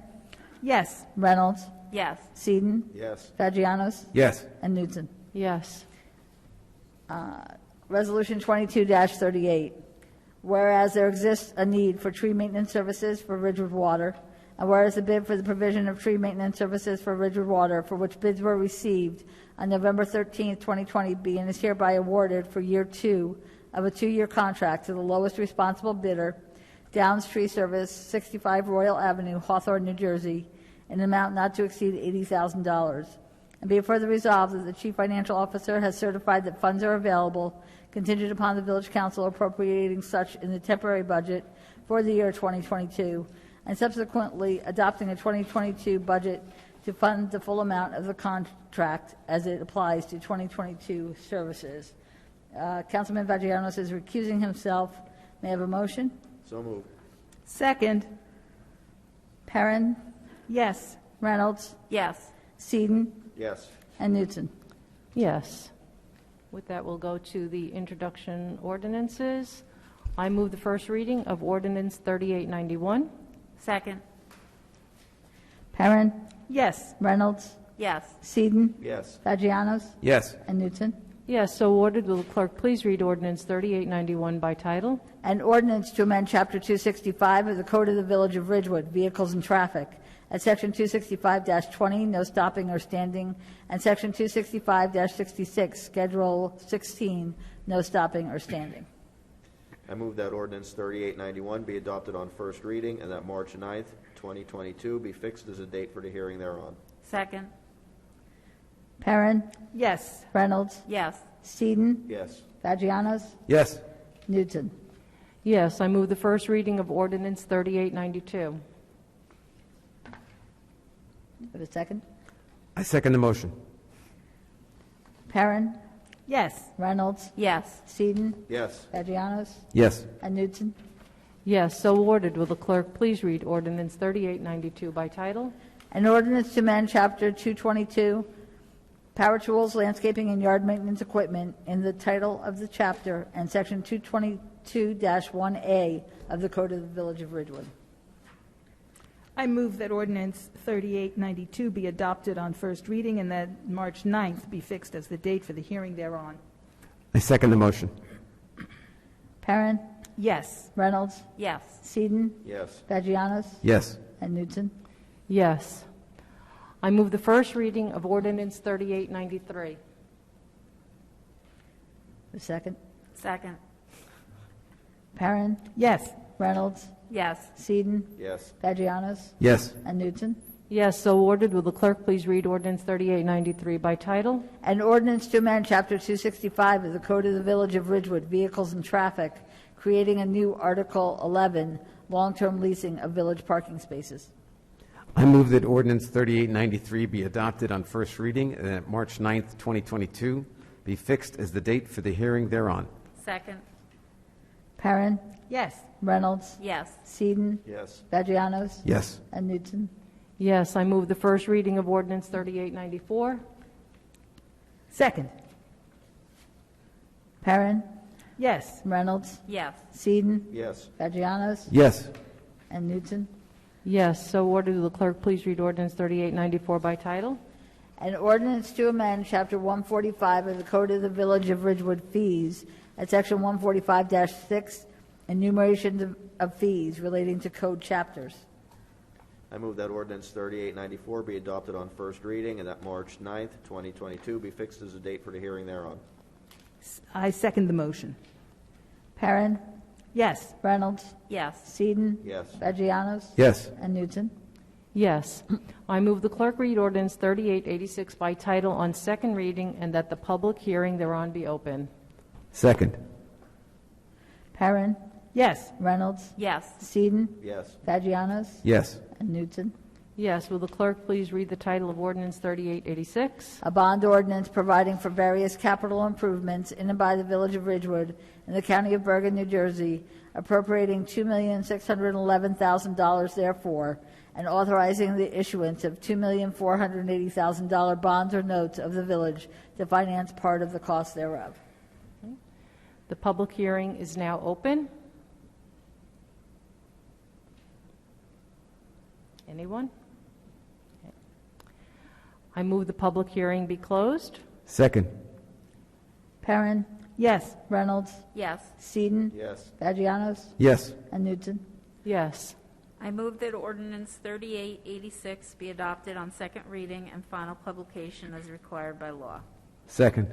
Yes. Reynolds, Yes. Seaton, Yes. Vagianos, Yes. and Newton. Yes. Resolution 22-38, whereas there exists a need for tree maintenance services for Ridgewood Water, and whereas the bid for the provision of tree maintenance services for Ridgewood Water, for which bids were received on November 13, 2020, be and is hereby awarded for year 2 of a 2-year contract to the lowest responsible bidder, Downs Tree Service, 65 Royal Avenue, Hawthorne, New Jersey, in an amount not to exceed $80,000. And be it further resolved that the Chief Financial Officer has certified that funds are available, contingent upon the Village Council appropriating such in the temporary budget for the year 2022, and subsequently adopting a 2022 budget to fund the full amount of the contract as it applies to 2022 services. Councilman Vagianos is recusing himself. May I have a motion? So moved. Second. Perrin, Yes. Reynolds, Yes. Seaton, Yes. and Newton. Yes. With that, we'll go to the introduction ordinances. I move the first reading of Ordinance 3891. Second. Perrin, Yes. Reynolds, Yes. Seaton, Yes. Vagianos, Yes. and Newton. Yes, so ordered. Will the clerk please read Ordinance 3891 by title? An ordinance to amend Chapter 265 of the Code of the Village of Ridgewood, Vehicles and Traffic, at Section 265-20, no stopping or standing, and Section 265-66, Schedule 16, no stopping or standing. I move that ordinance 3891 be adopted on first reading and that March 9th, 2022 be fixed as a date for the hearing thereon. Second. Perrin, Yes. Reynolds, Yes. Seaton, Yes. Vagianos, Yes. Newton. Yes, I move the first reading of Ordinance 3892. Have a second? I second the motion. Perrin, Yes. Reynolds, Yes. Seaton, Yes. Vagianos, Yes. and Newton. Yes, so ordered. Will the clerk please read Ordinance 3892 by title? An ordinance to amend Chapter 222, Power Tools, Landscaping, and Yard Maintenance Equipment in the title of the chapter and Section 222-1A of the Code of the Village of Ridgewood. I move that ordinance 3892 be adopted on first reading and that March 9th be fixed as the date for the hearing thereon. I second the motion. Perrin, Yes. Reynolds, Yes. Seaton, Yes. Vagianos, Yes. and Newton. Yes. I move the first reading of Ordinance 3893. The second. Second. Perrin, Yes. Reynolds, Yes. Seaton, Yes. Vagianos, Yes. and Newton. Yes, so ordered. Will the clerk please read Ordinance 3893 by title? An ordinance to amend Chapter 265 of the Code of the Village of Ridgewood, Vehicles and Traffic, creating a new Article 11, long-term leasing of village parking spaces. I move that ordinance 3893 be adopted on first reading and that March 9th, 2022 be fixed as the date for the hearing thereon. Second. Perrin, Yes. Reynolds, Yes. Seaton, Yes. Vagianos, Yes. and Newton. Yes, I move the first reading of Ordinance 3894. Second. Perrin, Yes. Reynolds, Yes. Seaton, Yes. Vagianos, Yes. and Newton. Yes, so ordered. Will the clerk please read Ordinance 3894 by title? An ordinance to amend Chapter 145 of the Code of the Village of Ridgewood fees at Section 145-6, enumeration of fees relating to code chapters. I move that ordinance 3894 be adopted on first reading and that March 9th, 2022 be fixed as a date for the hearing thereon. I second the motion. Perrin, Yes. Reynolds, Yes. Seaton, Yes. Vagianos, Yes. and Newton. Yes. I move the clerk read Ordinance 3886 by title on second reading and that the public hearing thereon be open. Second. Perrin, Yes. Reynolds, Yes. Seaton, Yes. Vagianos, Yes. and Newton. Yes, will the clerk please read the title of Ordinance 3886? A bond ordinance providing for various capital improvements in and by the Village of Ridgewood in the County of Bergen, New Jersey, appropriating $2,611,000 therefore, and authorizing the issuance of $2,480,000 bonds or notes of the village to finance part of the cost thereof. The public hearing is now open. Anyone? I move the public hearing be closed. Second. Perrin, Yes. Reynolds, Yes. Seaton, Yes. Vagianos, Yes. and Newton. Yes. I move that ordinance 3886 be adopted on second reading and final publication as required by law. Second.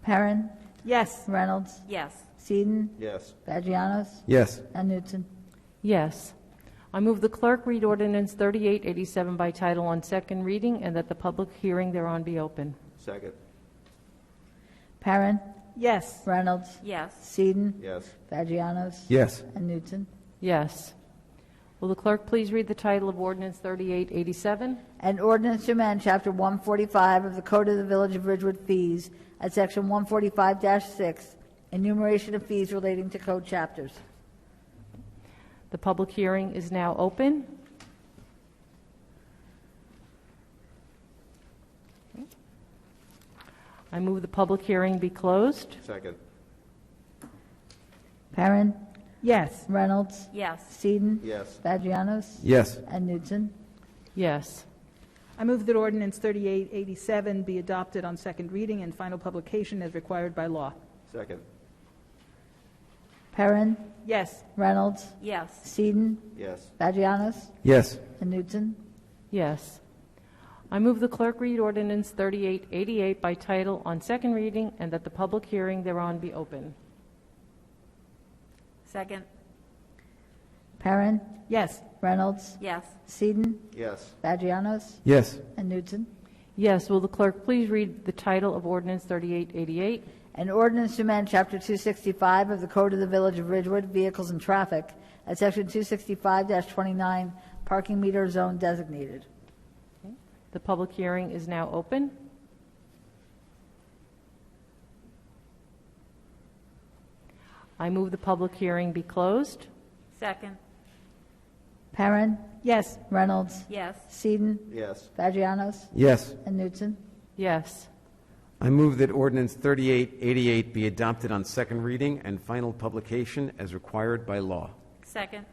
Perrin, Yes. Reynolds, Yes. Seaton, Yes. Vagianos, Yes. and Newton. Yes. I move the clerk read ordinance 3887 by title on second reading and that the public hearing thereon be open. Second. Perrin, Yes. Reynolds, Yes. Seaton, Yes. Vagianos, Yes. and Newton. Yes. Will the clerk please read the title of ordinance 3887? An ordinance to amend Chapter 145 of the Code of the Village of Ridgewood fees at Section 145-6, enumeration of fees relating to code chapters. The public hearing is now open. I move the public hearing be closed. Second. Perrin, Yes. Reynolds, Yes. Seaton, Yes. Vagianos, Yes. and Newton. Yes. I move that ordinance 3887 be adopted on second reading and final publication as required by law. Second. Perrin, Yes. Reynolds, Yes. Seaton, Yes. Vagianos, Yes. and Newton. Yes. I move the clerk read ordinance 3888 by title on second reading and that the public hearing thereon be open. Second. Perrin, Yes. Reynolds, Yes. Seaton, Yes. Vagianos, Yes. and Newton. Yes. Will the clerk please read the title of ordinance 3888? An ordinance to amend Chapter 265 of the Code of the Village of Ridgewood, Vehicles and Traffic, at Section 265-29, parking meter zone designated. The public hearing is now open. I move the public hearing be closed. Second. Perrin, Yes. Reynolds, Yes. Seaton, Yes. Vagianos, Yes. and Newton. Yes. I move that ordinance 3888 be adopted on second reading and final publication as required by law. Second.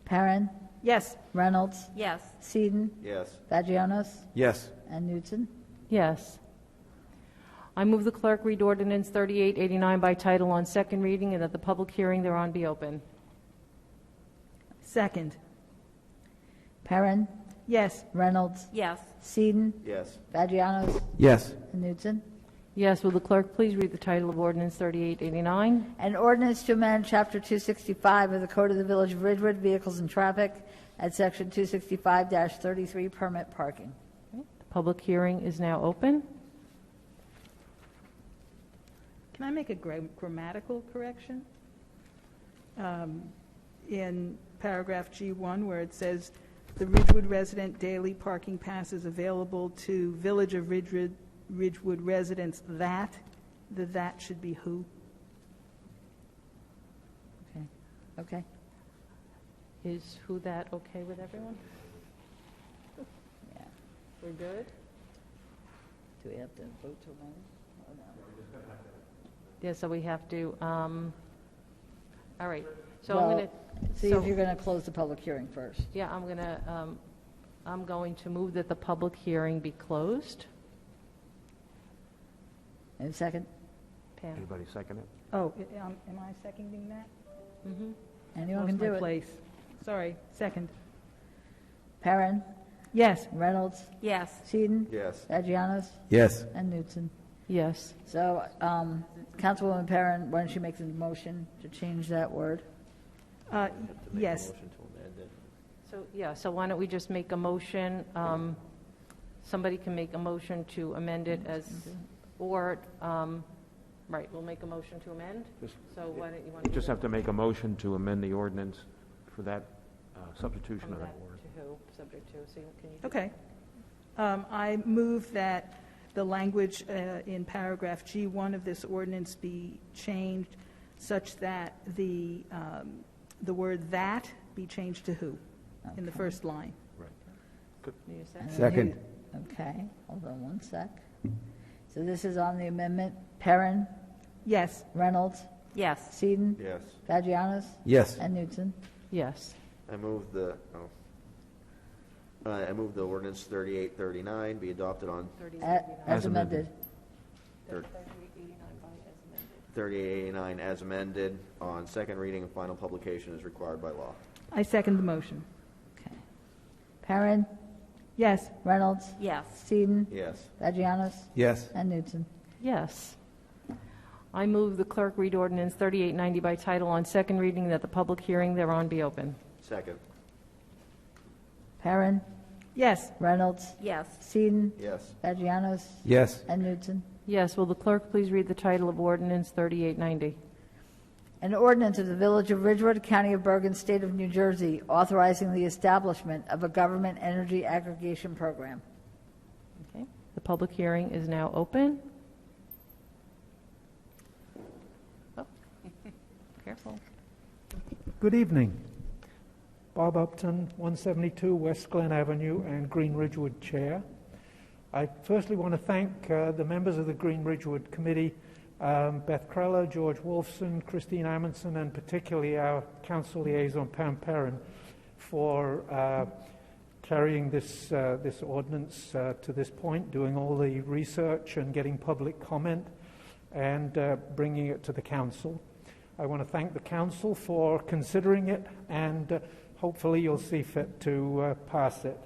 Perrin, Yes. Reynolds, Yes. Seaton, Yes. Vagianos, Yes. and Newton. Yes. I move the clerk read ordinance 3889 by title on second reading and that the public hearing thereon be open. Second. Perrin, Yes. Reynolds, Yes. Seaton, Yes. Vagianos, Yes. and Newton. Yes. Will the clerk please read the title of ordinance 3889? An ordinance to amend Chapter 265 of the Code of the Village of Ridgewood, Vehicles and Traffic, at Section 265-33, permit parking. The public hearing is now open. Can I make a grammatical correction? In paragraph G1, where it says, "The Ridgewood resident daily parking pass is available to Village of Ridgewood residents that," the "that" should be "who." Okay. Is who that okay with everyone? Yeah. We're good? Do we have to vote to amend? Or no? Yeah, so we have to, all right. So Well, I'm going to, see if you're going to close the public hearing first. yeah, I'm going to move that the public hearing be closed. Any second? Pam? Anybody second it? Oh, am I seconding that? Anyone Lost can do my it. place. Sorry, second. Perrin, Yes. Reynolds, Yes. Seaton, Yes. Vagianos, Yes. and Newton. Yes. So, Councilwoman Perrin, why don't you make the motion to change that word? Yes. Motion to amend it. So, yeah, so why don't we just make a motion, somebody can make a motion to amend it as, or, right, we'll make a motion to amend? So why don't you want to? Just have to make a motion to amend the ordinance for that substitution From of that that word. to who, subject to, so can you? Okay. I move that the language in paragraph G1 of this ordinance be changed such that the word "that" be changed to "who" in the first line. Need a second? And then Second. you- Okay, hold on one sec. So this is on the amendment. Perrin, Yes. Reynolds, Yes. Seaton, Yes. Vagianos, Yes. and Newton. Yes. I move the, oh, I move the ordinance 3839 be adopted on As amended. 3889 as amended on second reading and final publication as required by law. I second the motion. Okay. Perrin, Yes. Reynolds, Yes. Seaton, Yes. Vagianos, Yes. and Newton. Yes. I move the clerk read ordinance 3890 by title on second reading, that the public hearing thereon be open. Second. Perrin, Yes. Reynolds, Yes. Seaton, Yes. Vagianos, Yes. and Newton. Yes, will the clerk please read the title of ordinance 3890? An ordinance of the Village of Ridgewood, County of Bergen, State of New Jersey, authorizing the establishment of a government energy aggregation program. Okay. The public hearing is now open. Oh, careful. Good evening. Bob Upton, 172 West Glen Avenue and Green Ridgewood Chair. I firstly want to thank the members of the Green Ridgewood Committee, Beth Kreller, George Wolfson, Christine Amundsen, and particularly our Council Liaison, Pam Perrin, for carrying this ordinance to this point, doing all the research and getting public comment, and bringing it to the Council. I want to thank the Council for considering it, and hopefully you'll see fit to pass it.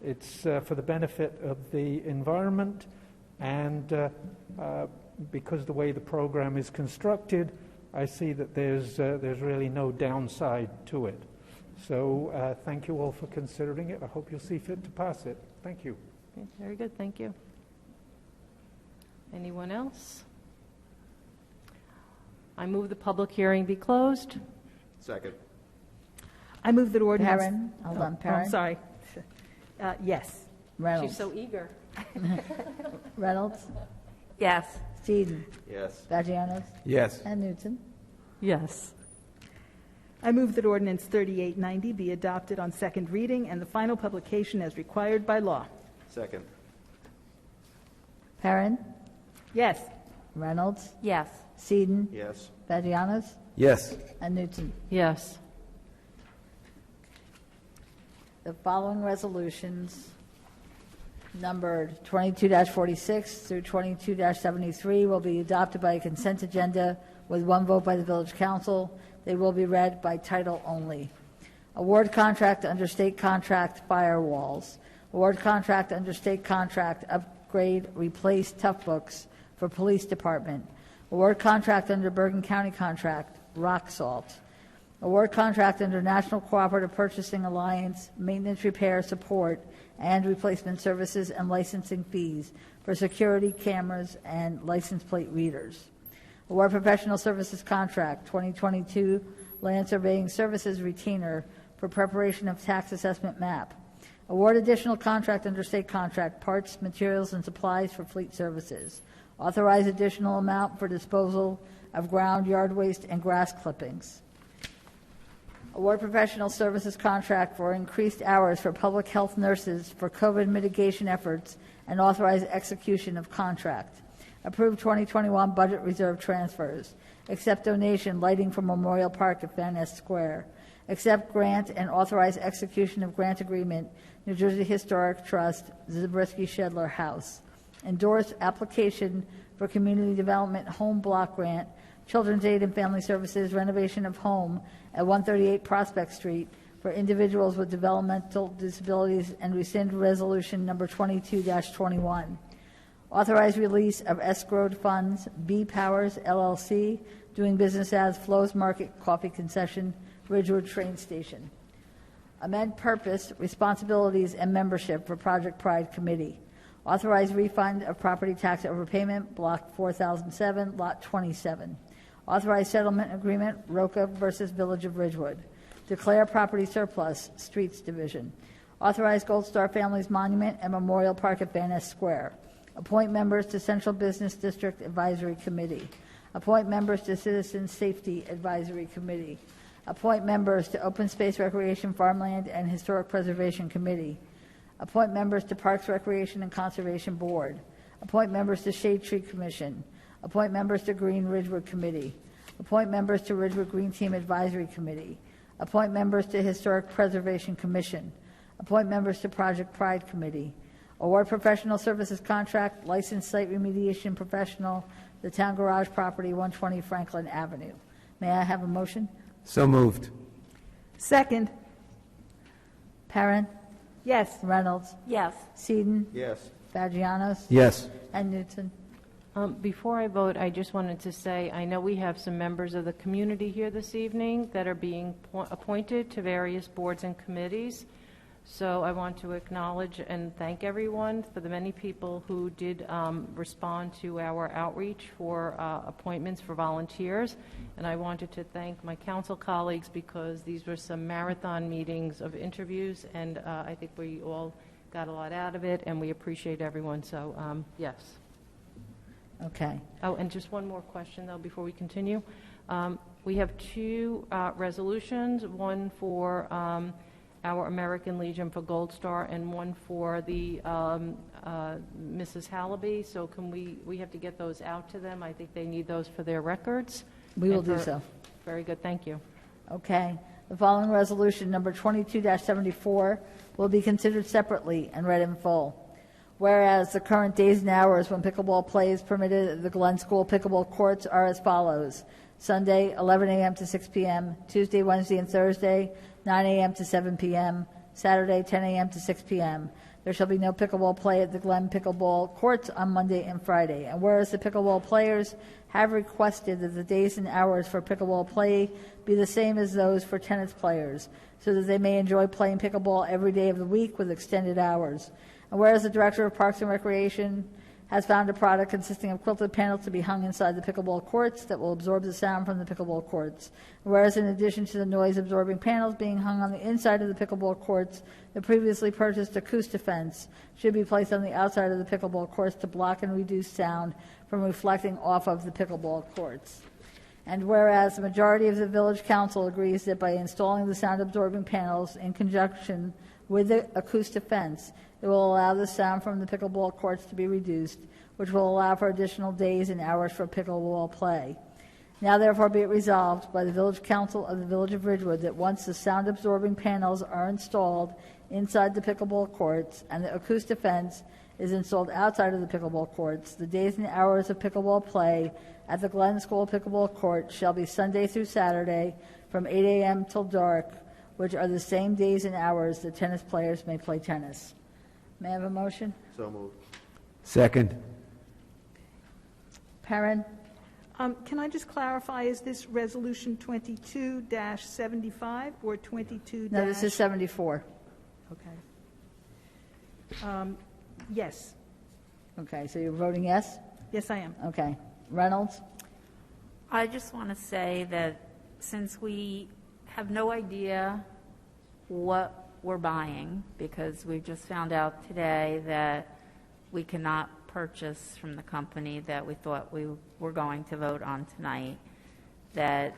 It's for the benefit of the environment, and because the way the program is constructed, I see that there's really no downside to it. So thank you all for considering it. I hope you'll see fit to pass it. Thank you. Okay, very good, thank you. Anyone else? I move the public hearing be closed. Second. I move that ordinance... Perrin, hold on, Oh, Perrin. I'm sorry. Yes. Reynolds, She's so eager. Reynolds, Yes. Seaton, Yes. Vagianos, Yes. and Newton. Yes. I move that ordinance 3890 be adopted on second reading and the final publication as required by law. Second. Perrin, Yes. Reynolds, Yes. Seaton, Yes. Vagianos, Yes. and Newton. Yes. The following resolutions, numbered 22-46 through 22-73, will be adopted by a consent agenda with one vote by the Village Council. They will be read by title only. Award contract under state contract firewalls. Award contract under state contract upgrade, replace tough books for Police Department. Award contract under Bergen County contract, rock salt. Award contract under National Cooperative Purchasing Alliance, maintenance, repair, support, and replacement services and licensing fees for security cameras and license plate readers. Award professional services contract, 2022 land surveying services retainer for preparation of tax assessment map. Award additional contract under state contract, parts, materials, and supplies for fleet services. Authorize additional amount for disposal of ground, yard waste, and grass clippings. Award professional services contract for increased hours for public health nurses for COVID mitigation efforts and authorize execution of contract. Approve 2021 budget reserve transfers. Accept donation lighting from Memorial Park at Van Ness Square. Accept grant and authorize execution of grant agreement, New Jersey Historic Trust, Zabriskie Shedler House. Endorse application for community development home block grant, Children's Aid and Family Services renovation of home at 138 Prospect Street for individuals with developmental disabilities, and rescind resolution number 22-21. Authorize release of escrowed funds, B Powers LLC, doing business as Flo's Market Coffee Concession, Ridgewood Train Station. Amend purpose, responsibilities, and membership for Project Pride Committee. Authorize refund of property tax overpayment, Block 4007, Lot 27. Authorize settlement agreement, Roca versus Village of Ridgewood. Declare property surplus, Streets Division. Authorize Gold Star Families Monument and Memorial Park at Van Ness Square. Appoint members to Central Business District Advisory Committee. Appoint members to Citizen Safety Advisory Committee. Appoint members to Open Space Recreation, Farmland, and Historic Preservation Committee. Appoint members to Parks, Recreation, and Conservation Board. Appoint members to Shade Tree Commission. Appoint members to Green Ridgewood Committee. Appoint members to Ridgewood Green Team Advisory Committee. Appoint members to Historic Preservation Commission. Appoint members to Project Pride Committee. Award professional services contract, licensed site remediation professional, the town garage property, 120 Franklin Avenue. May I have a motion? So moved. Second. Perrin, Yes. Reynolds, Yes. Seaton, Yes. Vagianos, Yes. and Newton. Before I vote, I just wanted to say, I know we have some members of the community here this evening that are being appointed to various boards and committees. So I want to acknowledge and thank everyone for the many people who did respond to our outreach for appointments for volunteers. And I wanted to thank my council colleagues because these were some marathon meetings of interviews, and I think we all got a lot out of it, and we appreciate everyone. So, yes. Okay. Oh, and just one more question, though, before we continue. We have two resolutions, one for our American Legion for Gold Star and one for the Mrs. Hallaby. So can we have to get those out to them? I think they need those for their records. We will do so. Very good, thank you. Okay. The following resolution, number 22-74, will be considered separately and read in full. Whereas the current days and hours when pickleball play is permitted at the Glen School pickleball courts are as follows. Sunday, 11 a.m. to 6 p.m., Tuesday, Wednesday, and Thursday, 9 a.m. to 7 p.m., Saturday, 10 a.m. to 6 p.m. There shall be no pickleball play at the Glen pickleball courts on Monday and Friday. And whereas the pickleball players have requested that the days and hours for pickleball play be the same as those for tennis players, so that they may enjoy playing pickleball every day of the week with extended hours. And whereas the Director of Parks and Recreation has found a product consisting of quilted panels to be hung inside the pickleball courts that will absorb the sound from the pickleball courts. Whereas in addition to the noise-absorbing panels being hung on the inside of the pickleball courts, the previously purchased Acoustifence should be placed on the outside of the pickleball courts to block and reduce sound from reflecting off of the pickleball courts. And whereas the majority of the Village Council agrees that by installing the sound-absorbing panels in conjunction with the Acoustifence, it will allow the sound from the pickleball courts to be reduced, which will allow for additional days and hours for pickleball play. Now therefore be it resolved by the Village Council of the Village of Ridgewood that once the sound-absorbing panels are installed inside the pickleball courts and the Acoustifence is installed outside of the pickleball courts, the days and hours of pickleball play at the Glen School pickleball court shall be Sunday through Saturday from 8 a.m. till dark, which are the same days and hours that tennis players may play tennis. May I have a motion? So moved. Second. Perrin, Can I just clarify, is this Resolution 22-75 or 22- no, this is 74. Okay. Yes. Okay, so you're voting yes? Yes, I am. Okay. Reynolds? I just want to say that since we have no idea what we're buying, because we just found out today that we cannot purchase from the company that we thought we were going to vote on tonight, that,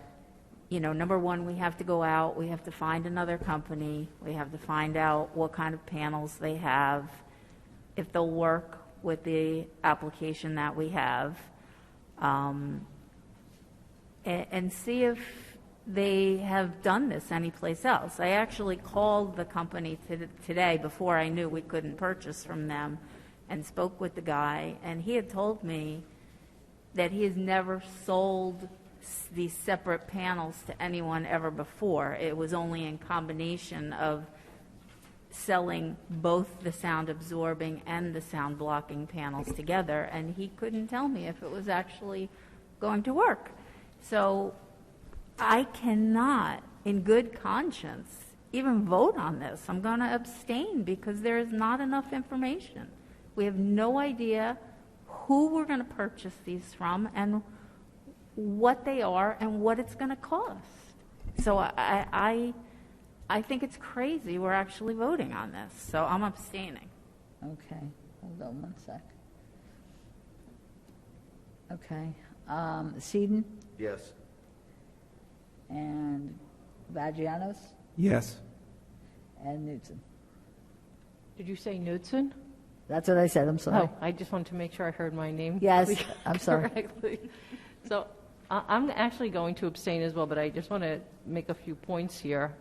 you know, number one, we have to go out, we have to find another company, we have to find out what kind of panels they have, if they'll work with the application that we have, and see if they have done this anyplace else. I actually called the company today before I knew we couldn't purchase from them and spoke with the guy, and he had told me that he has never sold these separate panels to anyone ever before. It was only in combination of selling both the sound absorbing and the sound blocking panels together, and he couldn't tell me if it was actually going to work. So I cannot, in good conscience, even vote on this. I'm going to abstain because there is not enough information. We have no idea who we're going to purchase these from and what they are and what it's going to cost. So I think it's crazy we're actually voting on this. So I'm abstaining. Okay, hold on one sec. Okay, Seaton Yes. and Vagianos Yes. and Newton. Did you say Knudsen? That's what I said, I'm sorry. Oh, I just wanted to make sure I heard my name. Yes, I'm sorry. Correctly. So I'm actually going to abstain as well, but I just want to make a few points here.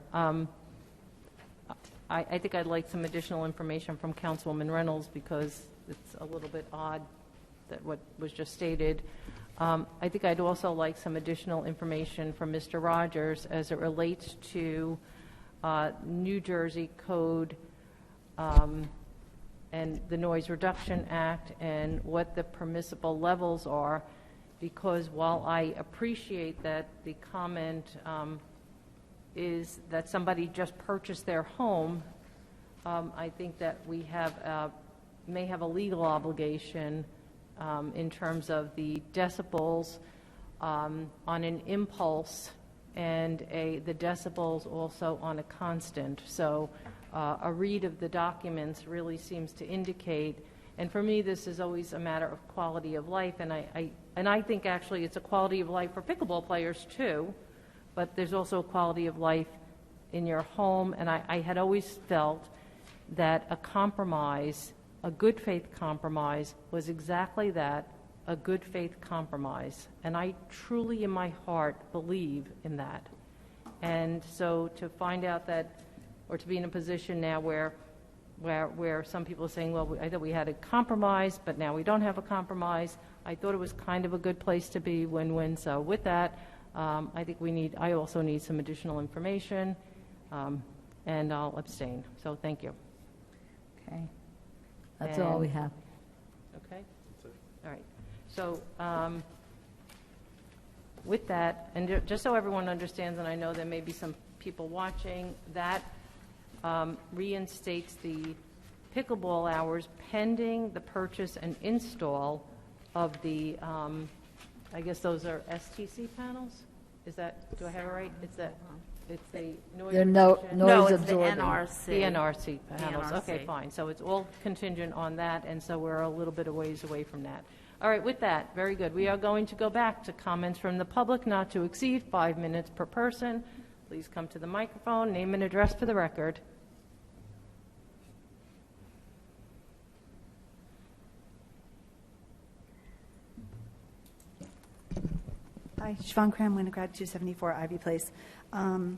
I think I'd like some additional information from Councilwoman Reynolds, because it's a little bit odd that what was just stated. I think I'd also like some additional information from Mr. Rogers as it relates to New Jersey Code and the Noise Reduction Act and what the permissible levels are, because while I appreciate that the comment is that somebody just purchased their home, I think that we have may have a legal obligation in terms of the decibels on an impulse and the decibels also on a constant. So a read of the documents really seems to indicate, and for me this is always a matter of quality of life, and I think actually it's a quality of life for pickleball players too, but there's also a quality of life in your home, and I had always felt that a compromise, a good faith compromise, was exactly that, a good faith compromise. And I truly in my heart believe in that. And so to find out that, or to be in a position now where some people are saying, well, I thought we had a compromise, but now we don't have a compromise, I thought it was kind of a good place to be, win-win. So with that, I think I also need some additional information, and I'll abstain. So thank you. Okay. That's all we have. Okay? All right. So with that, and just so everyone understands, and I know there may be some people watching, that reinstates the pickleball hours pending the purchase and install of the, I guess those are STC panels? Do I have it right? It's the noise They're reduction? noise it's the absorbing. NRC. The NRC panels. NRC. Okay, fine. So it's all contingent on that, and so we're a little bit of ways away from that. All right, with that, very good. We are going to go back to comments from the public, not to exceed 5 minutes per person. Please come to the microphone, name and address for the record. Hi, Siobhan Cram, Winograd, 274 Ivy Place. I'm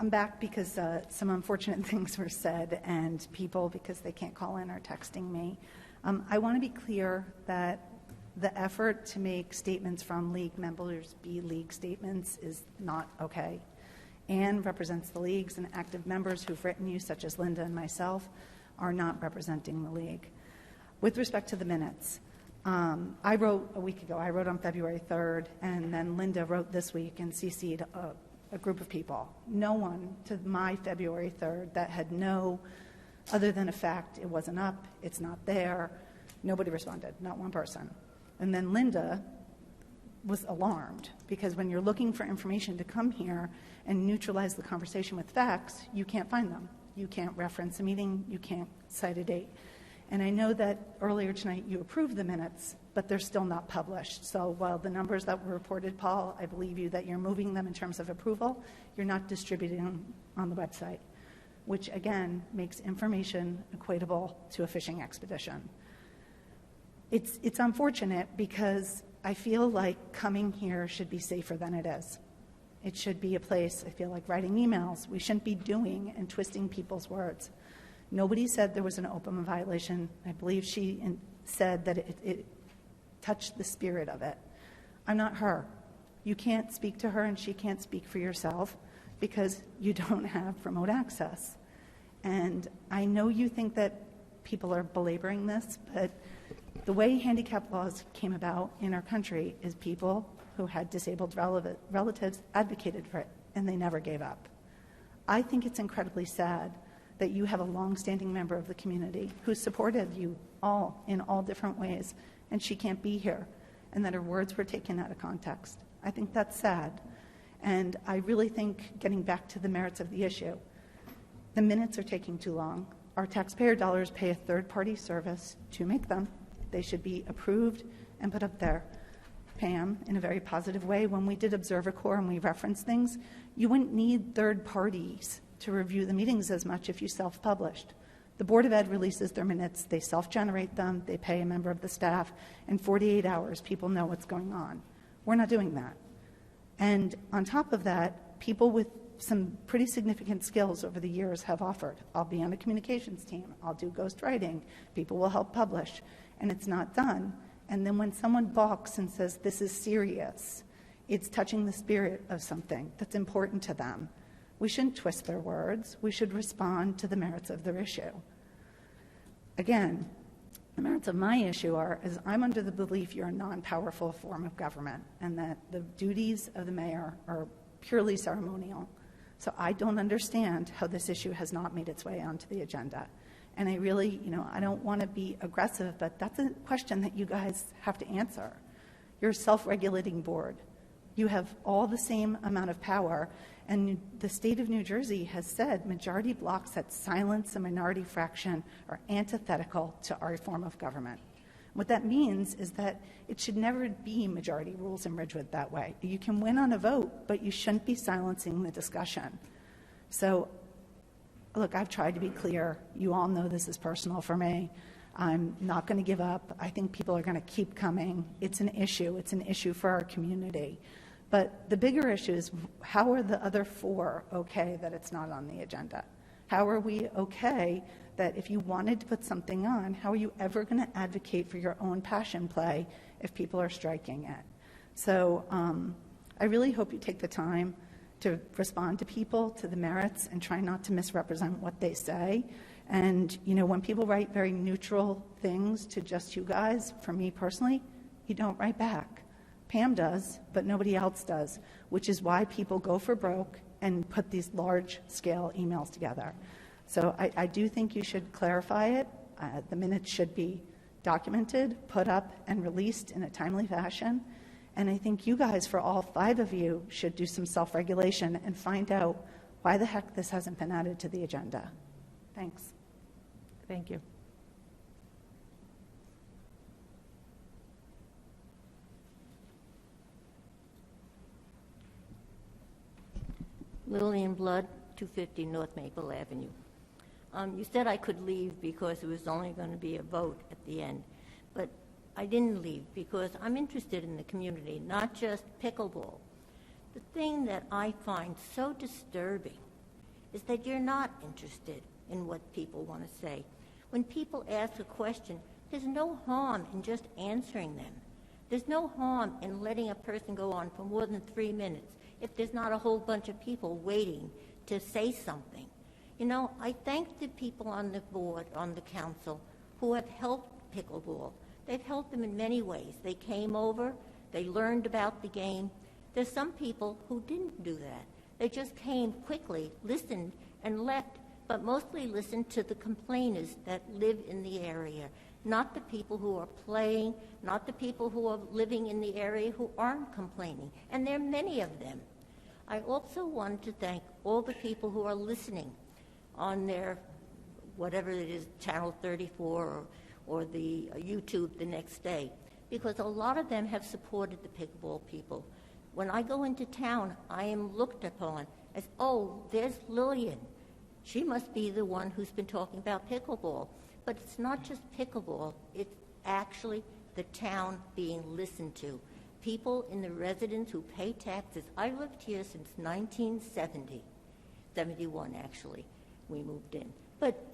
back because some unfortunate things were said, and people, because they can't call in, are texting me. I want to be clear that the effort to make statements from league members be league statements is not okay. Anne represents the leagues, and active members who've written you, such as Linda and myself, are not representing the league. With respect to the minutes, I wrote a week ago, I wrote on February 3rd, and then Linda wrote this week and CC'd a group of people. No one to my February 3rd that had no, other than a fact, it wasn't up, it's not there, nobody responded, not one person. And then Linda was alarmed, because when you're looking for information to come here and neutralize the conversation with facts, you can't find them. You can't reference a meeting, you can't cite a date. And I know that earlier tonight you approved the minutes, but they're still not published. So while the numbers that were reported, Paul, I believe you that you're moving them in terms of approval, you're not distributing them on the website, which again makes information equatable to a fishing expedition. It's unfortunate, because I feel like coming here should be safer than it is. It should be a place, I feel like writing emails, we shouldn't be doing and twisting people's words. Nobody said there was an open violation. I believe she said that it touched the spirit of it. I'm not her. You can't speak to her, and she can't speak for yourself, because you don't have remote access. And I know you think that people are belaboring this, but the way handicap laws came about in our country is people who had disabled relatives advocated for it, and they never gave up. I think it's incredibly sad that you have a long-standing member of the community who supported you all in all different ways, and she can't be here, and that her words were taken out of context. I think that's sad. And I really think, getting back to the merits of the issue, the minutes are taking too long. Our taxpayer dollars pay a third-party service to make them. They should be approved and put up there. Pam, in a very positive way, when we did Observer Corps and we referenced things, you wouldn't need third parties to review the meetings as much if you self-published. The Board of Ed releases their minutes, they self-generate them, they pay a member of the staff, in 48 hours people know what's going on. We're not doing that. And on top of that, people with some pretty significant skills over the years have offered. I'll be on a communications team. I'll do ghostwriting. People will help publish. And it's not done. And then when someone balks and says, this is serious, it's touching the spirit of something that's important to them. We shouldn't twist their words. We should respond to the merits of their issue. Again, the merits of my issue is I'm under the belief you're a non-powerful form of government and that the duties of the mayor are purely ceremonial. So I don't understand how this issue has not made its way onto the agenda. And I really, I don't want to be aggressive, but that's a question that you guys have to answer. You're a self-regulating board. You have all the same amount of power, and the state of New Jersey has said majority blocks that silence a minority fraction are antithetical to our form of government. What that means is that it should never be majority rules in Ridgewood that way. You can win on a vote, but you shouldn't be silencing the discussion. So, look, I've tried to be clear. You all know this is personal for me. I'm not going to give up. I think people are going to keep coming. It's an issue. It's an issue for our community. But the bigger issue is, how are the other four okay that it's not on the agenda? How are we okay that if you wanted to put something on, how are you ever going to advocate for your own passion play if people are striking it? So I really hope you take the time to respond to people, to the merits, and try not to misrepresent what they say. And, when people write very neutral things to just you guys, for me personally, you don't write back. Pam does, but nobody else does, which is why people go for broke and put these large-scale emails together. So I do think you should clarify it. The minutes should be documented, put up, and released in a timely fashion. And I think you guys, for all 5 of you, should do some self-regulation and find out why the heck this hasn't been added to the agenda. Thanks. Thank you. Lillian Blood, 250 North Maple Avenue. You said I could leave because it was only going to be a vote at the end, but I didn't leave because I'm interested in the community, not just pickleball. The thing that I find so disturbing is that you're not interested in what people want to say. When people ask a question, there's no harm in just answering them. There's no harm in letting a person go on for more than 3 minutes if there's not a whole bunch of people waiting to say something. I thank the people on the board, on the council, who have helped pickleball. They've helped them in many ways. They came over, they learned about the game. There's some people who didn't do that. They just came quickly, listened, and left, but mostly listened to the complainers that live in the area, not the people who are playing, not the people who are living in the area who aren't complaining, and there are many of them. I also wanted to thank all the people who are listening on their, whatever it is, Channel 34 or the YouTube the next day, because a lot of them have supported the pickleball people. When I go into town, I am looked upon as, oh, there's Lillian. She must be the one who's been talking about pickleball. But it's not just pickleball, it's actually the town being listened to. People in the residents who pay taxes. I lived here since 1970, 71 actually, we moved in. But,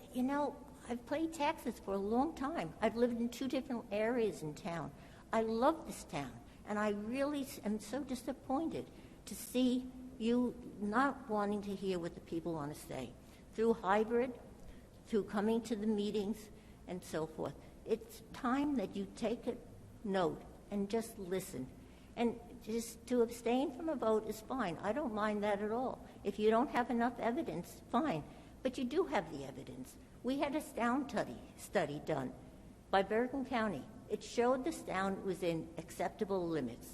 I've paid taxes for a long time. I've lived in 2 different areas in town. I love this town, and I really am so disappointed to see you not wanting to hear what the people want to say. Through hybrid, through coming to the meetings, and so forth. It's time that you take a note and just listen. And just to abstain from a vote is fine. I don't mind that at all. If you don't have enough evidence, fine. But you do have the evidence. We had a sound study done by Bergen County. It showed the sound was in acceptable limits.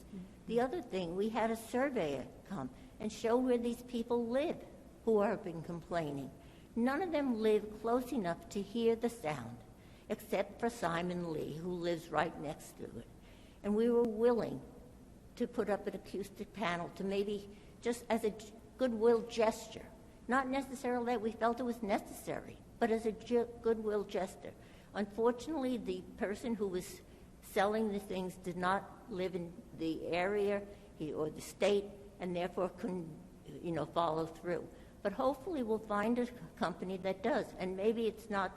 The other thing, we had a surveyor come and show where these people live who have been complaining. None of them live close enough to hear the sound, except for Simon Lee, who lives right next to it. And we were willing to put up an acoustic panel to maybe just as a goodwill gesture. Not necessarily that we felt it was necessary, but as a goodwill gesture. Unfortunately, the person who was selling the things did not live in the area or the state, and therefore follow through. But hopefully we'll find a company that does, and maybe it's not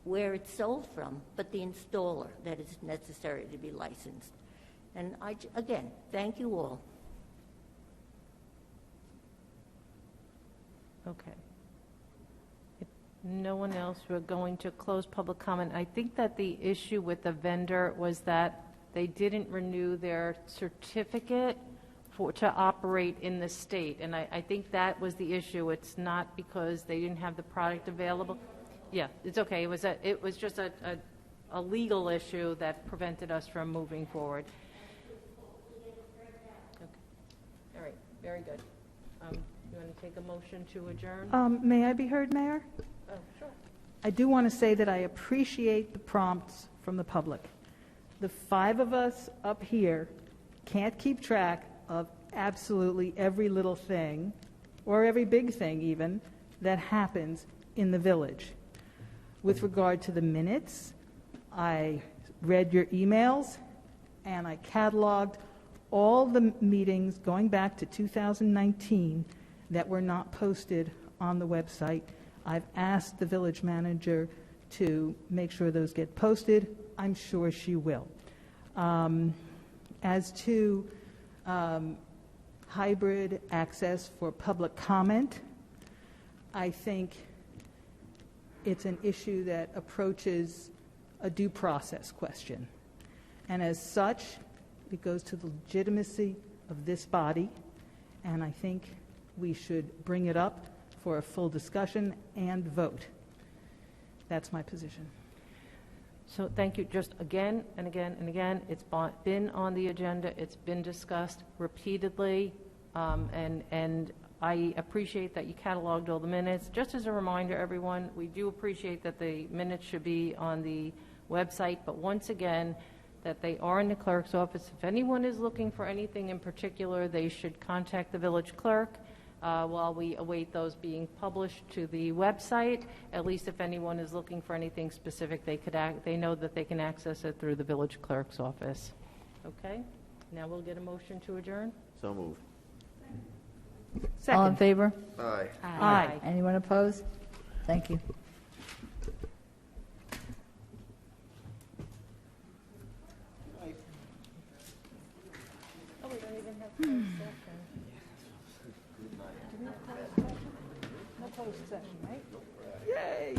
where it's sold from, but the installer that is necessary to be licensed. And again, thank you all. Okay. If no one else, we're going to close public comment. I think that the issue with the vendor was that they didn't renew their certificate to operate in the state, and I think that was the issue. It's not because they didn't have the product available. Yeah, it's okay. It was just a legal issue that prevented us from moving forward. Okay. All right. Very good. You want to take a motion to adjourn? May I be heard, Mayor? Oh, sure. I do want to say that I appreciate the prompts from the public. The 5 of us up here can't keep track of absolutely every little thing, or every big thing even, that happens in the village. With regard to the minutes, I read your emails, and I cataloged all the meetings going back to 2019 that were not posted on the website. I've asked the village manager to make sure those get posted. I'm sure she will. As to hybrid access for public comment, I think it's an issue that approaches a due process question. And as such, it goes to the legitimacy of this body, and I think we should bring it up for a full discussion and vote. That's my position. So thank you. Just again and again and again, it's been on the agenda. It's been discussed repeatedly, and I appreciate that you cataloged all the minutes. Just as a reminder, everyone, we do appreciate that the minutes should be on the website, but once again, that they are in the clerk's office. If anyone is looking for anything in particular, they should contact the village clerk while we await those being published to the website. At least if anyone is looking for anything specific, they know that they can access it through the village clerk's office. Okay? Now we'll get a motion to adjourn. So moved. Second. All in favor? Aye. Aye. Anyone opposed? Thank you. Oh, we don't even have closed session. No closed session, right? Yay!